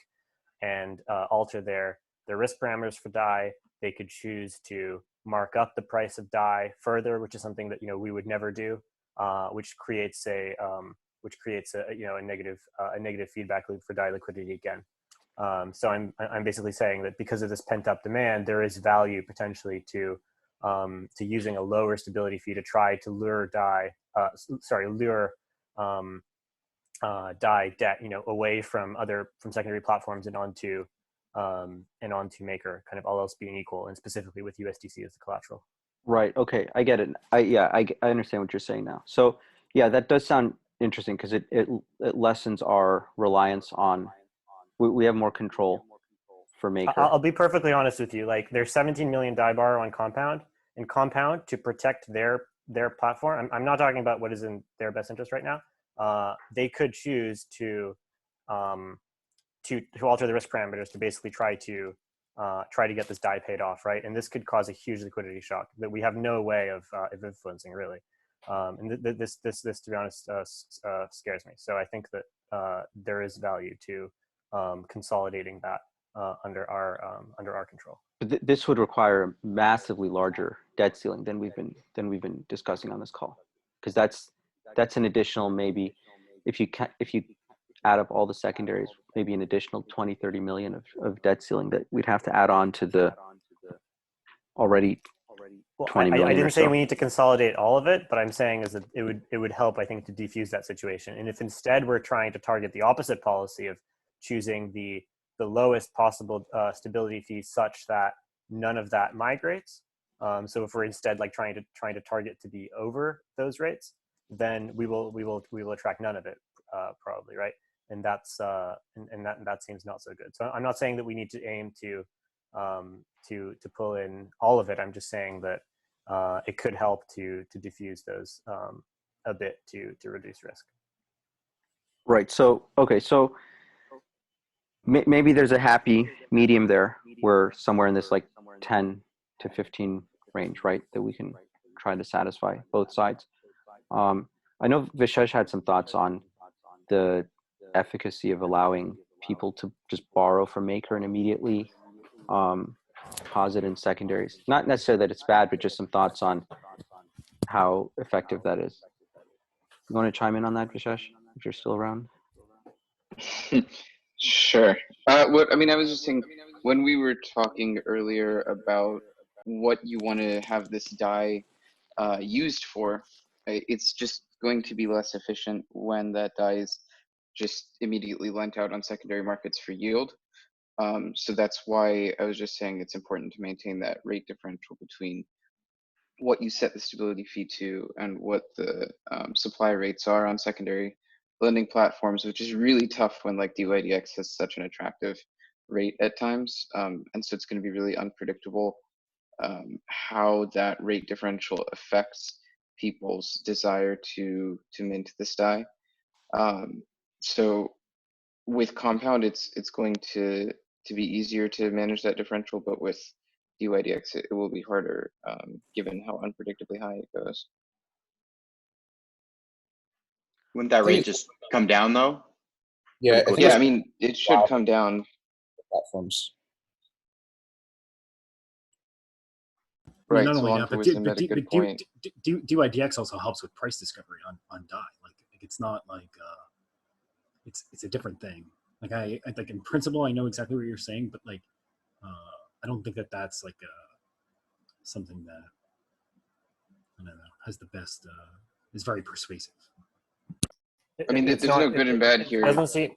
and alter their risk parameters for DAI. They could choose to mark up the price of DAI further, which is something that we would never do, which creates a negative feedback loop for DAI liquidity again. So I'm basically saying that because of this pent up demand, there is value potentially to using a lower stability fee to try to lure DAI debt, away from secondary platforms and onto Maker, kind of all else being equal, and specifically with USDC as the collateral. Right. Okay. I get it. I understand what you're saying now. So yeah, that does sound interesting because it lessens our reliance on. We have more control for Maker. I'll be perfectly honest with you. Like, there's 17 million DAI borrow on Compound, and Compound, to protect their their platform, I'm not talking about what is in their best interest right now. They could choose to alter the risk parameters to basically try to get this DAI paid off, right? And this could cause a huge liquidity shock that we have no way of influencing, really. And this, to be honest, scares me. So I think that there is value to consolidating that under our control. But this would require a massively larger debt ceiling than we've been discussing on this call, because that's an additional, maybe if you add up all the secondaries, maybe an additional 20-30 million of debt ceiling that we'd have to add on to the already 20 million. I didn't or say so. we need to consolidate all of it, but I'm saying is that it would help, I think, to defuse that situation. And if instead we're trying to target the opposite policy of choosing the lowest possible stability fee such that none of that migrates. So if we're instead like trying to target to be over those rates, then we will attract none of it probably, right? And that's and that seems not so good. So I'm not saying that we need to aim to pull in all of it. I'm just saying that it could help to diffuse those a bit to reduce risk. Right. So okay. So maybe there's a happy medium there, where somewhere in this like 10 to 15 range, right, that we can try to satisfy both sides. I know Vishesh had some thoughts on the efficacy of allowing people to just borrow from Maker and immediately deposit in secondaries. Not necessarily that it's bad, but just some thoughts on how effective that is. You want to chime in on that, Vishesh, if you're still around? Sure. I was just saying, when we were talking earlier about what you want to have this DAI used for, it's just going to be less efficient when that DAI is just immediately lent out on secondary markets for yield. So that's why I was just saying it's important to maintain that rate differential between what you set the stability fee to and what the supply rates are on secondary lending platforms, which is really tough when like DYDX has such an attractive rate at times. And so it's going to be really unpredictable how that rate differential affects people's desire to mint this DAI. So with Compound, it's going to be easier to manage that differential, but with DYDX, it will be harder given how unpredictably high it goes. Wouldn't that rate just come down though? Yeah, I mean, it should come down. Platforms. Right. Not So only that, Wisdom made a good point. DYDX also helps with price discovery on DAI. Like it's not like it's a different thing. Like I like in principle, I know exactly what you're saying, but like I don't think that's like something that I don't know has the best is very persuasive. I mean, there's no good and bad here. It doesn't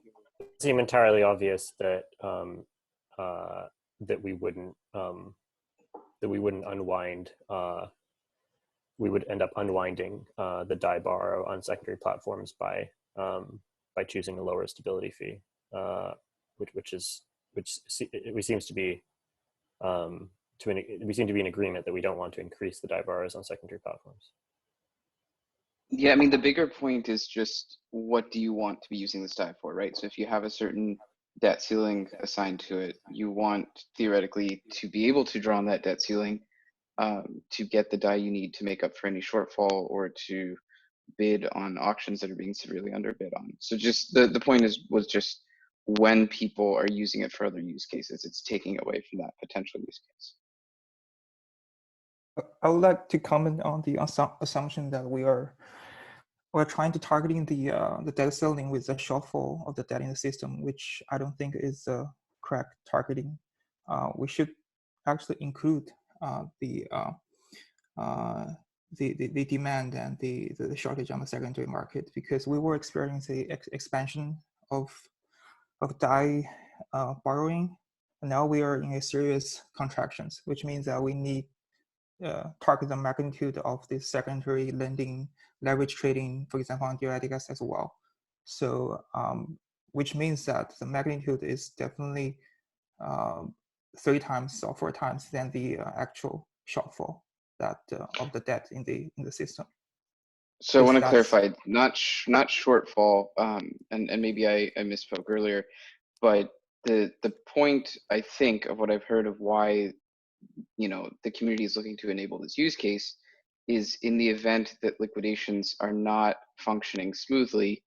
seem entirely obvious that that we wouldn't unwind. We would end up unwinding the DAI borrow on secondary platforms by choosing a lower stability fee, which we seem to be in agreement that we don't want to increase the DAI borrows on secondary platforms. Yeah, I mean, the bigger point is just what do you want to be using this DAI for, right? So if you have a certain debt ceiling assigned to it, you want theoretically to be able to draw on that debt ceiling to get the DAI you need to make up for any shortfall or to bid on auctions that are being severely underbid on. So just the point was just when people are using it for other use cases, it's taking away from that potential use case. I would like to comment on the assumption that we're trying to targeting the debt ceiling with the shortfall of the debt in the system, which I don't think is correct targeting. We should actually include the demand and the shortage on the secondary market, because we were experiencing expansion of DAI borrowing, and now we are in a serious contractions, which means that we need target the magnitude of the secondary lending, leverage trading, for example, on DYDX as well. So, which means that the magnitude is definitely 3 times or 4 times than the actual shortfall. of the debt in the system. So I want to clarify, not shortfall, and maybe I misspoke earlier, but the point, I think, of what I've heard of why, you know, the community is looking to enable this use case is in the event that liquidations are not functioning smoothly,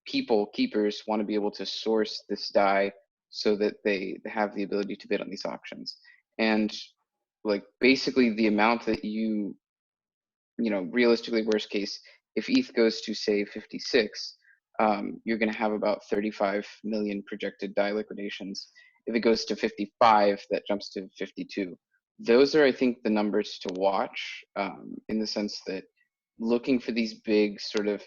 keepers want to be able to source this DAI so that they have the ability to bid on these auctions. And like basically the amount that you know, realistically worst case, if ETH goes to say 56, you're going to have about 35 million projected DAI liquidations. If it goes to 55, that jumps to 52. Those are, I think, the numbers to watch, in the sense that looking for these big sort of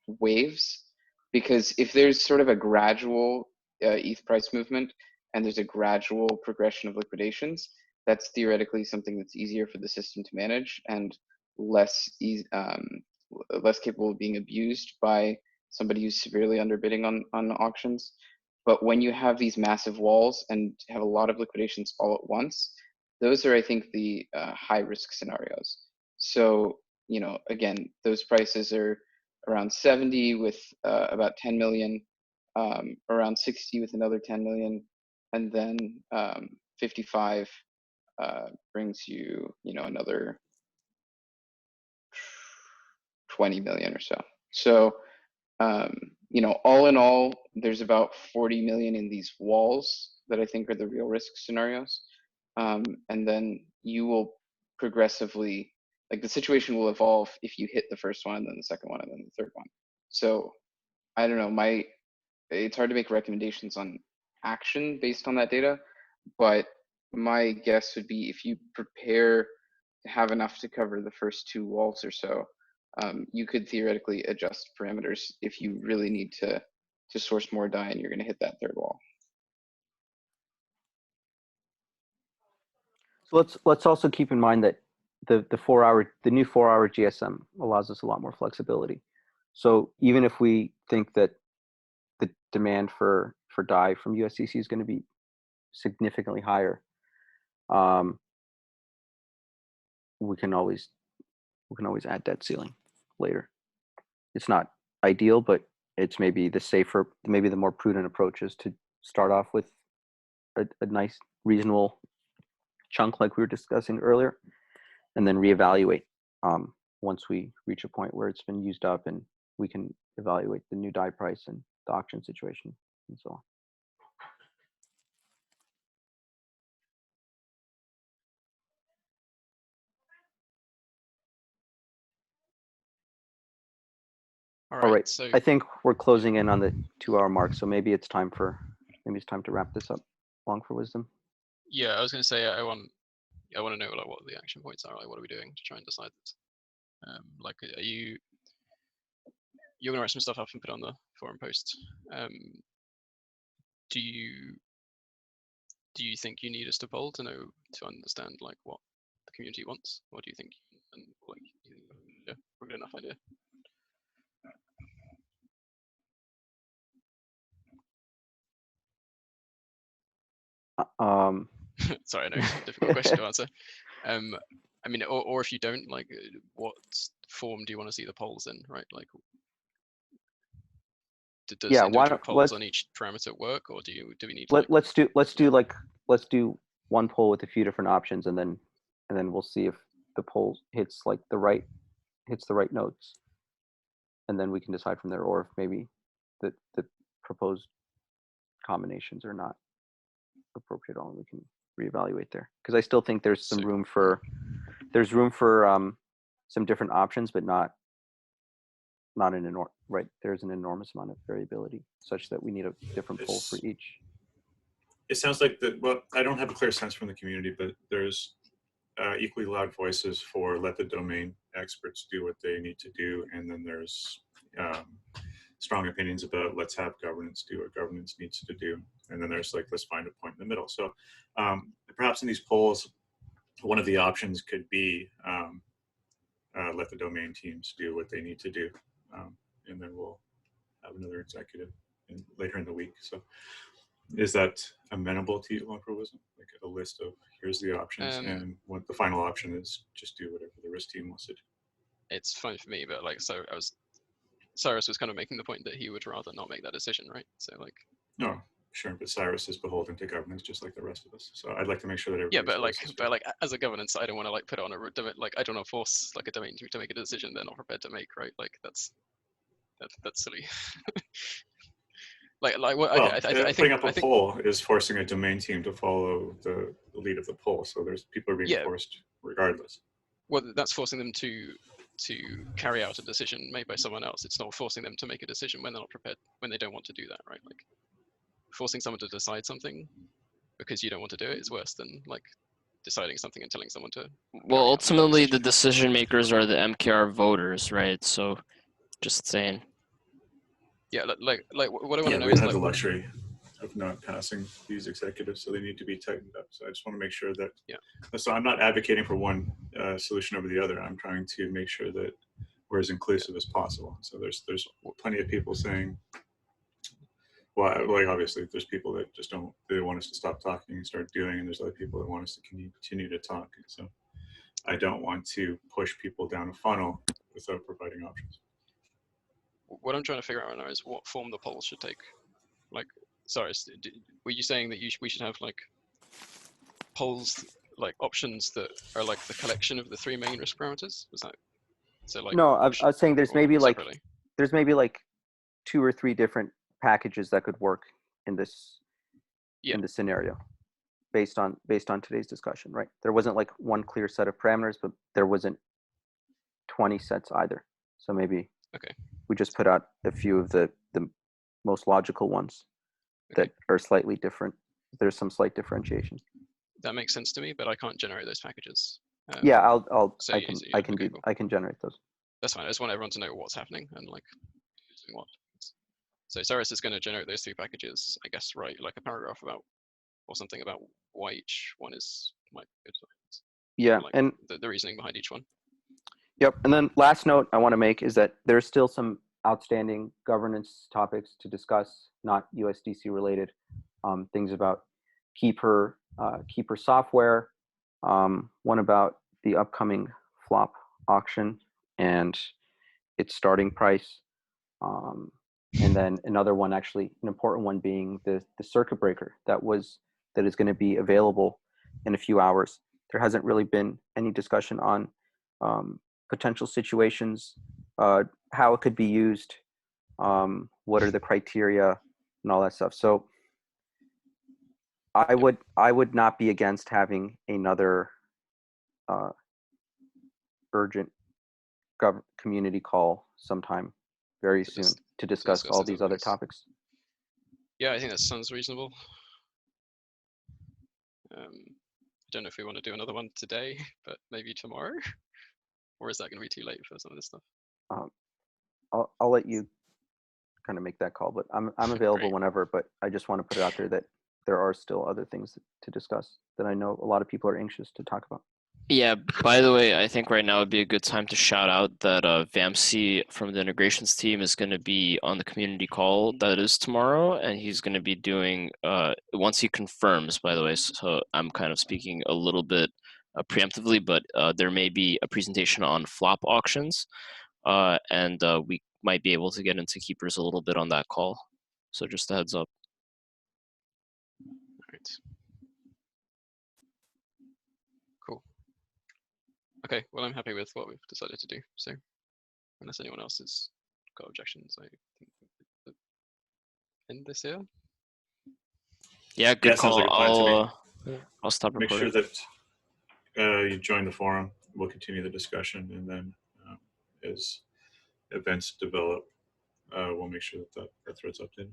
waves, because if there's sort of a gradual ETH price movement and there's a gradual progression of liquidations, that's theoretically something that's easier for the system to manage and less capable of being abused by somebody who's severely underbidding on auctions. But when you have these massive walls and have a lot of liquidations all at once, those are, I think, the high risk scenarios. So, you know, again, those prices are around 70 with about 10 million, around 60 with another 10 million, and then 55 brings you, you know, another 20 million or so. So, you know, all in all, there's about 40 million in these walls that I think are the real risk scenarios. And then you will progressively, like the situation will evolve if you hit the first one, and then the second one, and then the third one. So I don't know, it's hard to make recommendations on action based on that data, but my guess would be if you prepare to have enough to cover the first two walls or so, you could theoretically adjust parameters if you really need to source more DAI and you're going to hit that third wall. So let's also keep in mind that the new 4-hour GSM allows us a lot more flexibility. So even if we think that the demand for DAI from USDC is going to be significantly higher, we can always add debt ceiling later. It's not ideal, but it's maybe the safer, maybe the more prudent approach is to start off with a nice reasonable chunk like we were discussing earlier, and then reevaluate once we reach a point where it's been used up, and we can evaluate the new DAI price and the auction situation and so on. All right. So I think we're closing in on the 2-hour mark, so maybe it's time to wrap this up. Long for wisdom. Yeah, I was going to say I want to know like what the action points are. Like, what are we doing to try and decide this? Like, are you're going to write some stuff up and put on the forum post? Do you think you need us to poll to understand like what the community wants, or do you think like yeah, we're good enough idea? Sorry, I know, difficult question to answer. I mean, or if you don't, like, what form do you want to see the polls in, right? Like, does individual polls on each parameter work, or do we need? Let's do one poll with a few different options, and then we'll see if the poll hits the right notes, and then we can decide from there, or if maybe the proposed combinations are not appropriate at all, and we can reevaluate there. Because I still think there's some room for some different options, but not right. There's an enormous amount of variability such that we need a different poll for each. It sounds like well, I don't have a clear sense from the community, but there's equally loud voices for let the domain experts do what they need to do, and then there's strong opinions about let's have governance do what governance needs to do, and then there's like let's find a point in the middle. So perhaps in these polls, one of the options could be let the domain teams do what they need to do, and then we'll have another executive later in the week. So is that amenable to loan proposal, like a list of here's the options, and what the final option is, just do whatever the risk team wants to do. It's fine for me, but like, so Cyrus was kind of making the point that he would rather not make that decision, right? So like. No, sure, but Cyrus is beholden to governance just like the rest of us. So I'd like to make sure that everybody. Yeah, but like as a governance, I don't want to like put it on a like I don't want to force like a domain to make a decision they're not prepared to make, right? Like that's silly. like what? Well, I think putting up a poll is forcing a domain team to follow the lead of the poll. So there's people are being forced regardless. Well, that's forcing them to carry out a decision made by someone else. It's not forcing them to make a decision when they're not prepared, when they don't want to do that, right? Like forcing someone to decide something because you don't want to do it is worse than like deciding something and telling someone to. Well, ultimately, the decision makers are the MKR voters, right? So, just saying. Yeah, like what I want to know we is have like the luxury of not passing these executives, so they need to be tightened up. So I just want to make sure that. Yeah. So I'm not advocating for one solution over the other. I'm trying to make sure that we're as inclusive as possible. So there's plenty of people saying. Well, like obviously, there's people that just they want us to stop talking and start doing, and there's other people that want us to continue to talk. And so I don't want to push people down a funnel without providing options. What I'm trying to figure out right now is what form the polls should take. Like, sorry, were you saying that we should have like polls, like options that are like the collection of the three main risk parameters? Was that so? Like, no, I was saying there's maybe like separately? 2 or 3 different packages that could work in this in this scenario based on today's discussion, right? There wasn't like one clear set of parameters, but there wasn't 20 sets either. So maybe we just put out a few of the most logical ones that are slightly different. There's some slight differentiation. That makes sense to me, but I can't generate those packages. Yeah, I can generate those. That's fine. I just want everyone to know what's happening and like using what. So Cyrus is going to generate those 3 packages, I guess, right? Like a paragraph about or something about why each one is might be good. Yeah, like and the reasoning behind each one. Yep. And then last note I want to make is that there's still some outstanding governance topics to discuss, not USDC related, things about Keeper software, one about the upcoming flop auction and its starting price. And then another one, actually an important one, being the circuit breaker that is going to be available in a few hours. There hasn't really been any discussion on potential situations, how it could be used, what are the criteria, and all that stuff. So I would not be against having another urgent community call sometime very soon to discuss all these other topics. Yeah, I think that sounds reasonable. I don't know if we want to do another one today, but maybe tomorrow, or is that going to be too late for some of this stuff? I'll let you kind of make that call, but I'm available whenever. But I just want to put it out there that there are still other things to discuss that I know a lot of people are anxious to talk about. Yeah, by the way, I think right now would be a good time to shout out that Vamsi from the integrations team is going to be on the community call that is tomorrow, and he's going to be doing, once he confirms, by the way, so I'm kind of speaking a little bit preemptively, but there may be a presentation on flop auctions, and we might be able to get into keepers a little bit on that call. So just a heads up. All right. Cool. Okay, well, I'm happy with what we've decided to do. So unless anyone else has got objections, I think we'll end this here. Yeah, good sounds call. like a plan to me. I'll stop recording. Make sure that you join the forum. We'll continue the discussion, and then as events develop, we'll make sure that our thread's updated.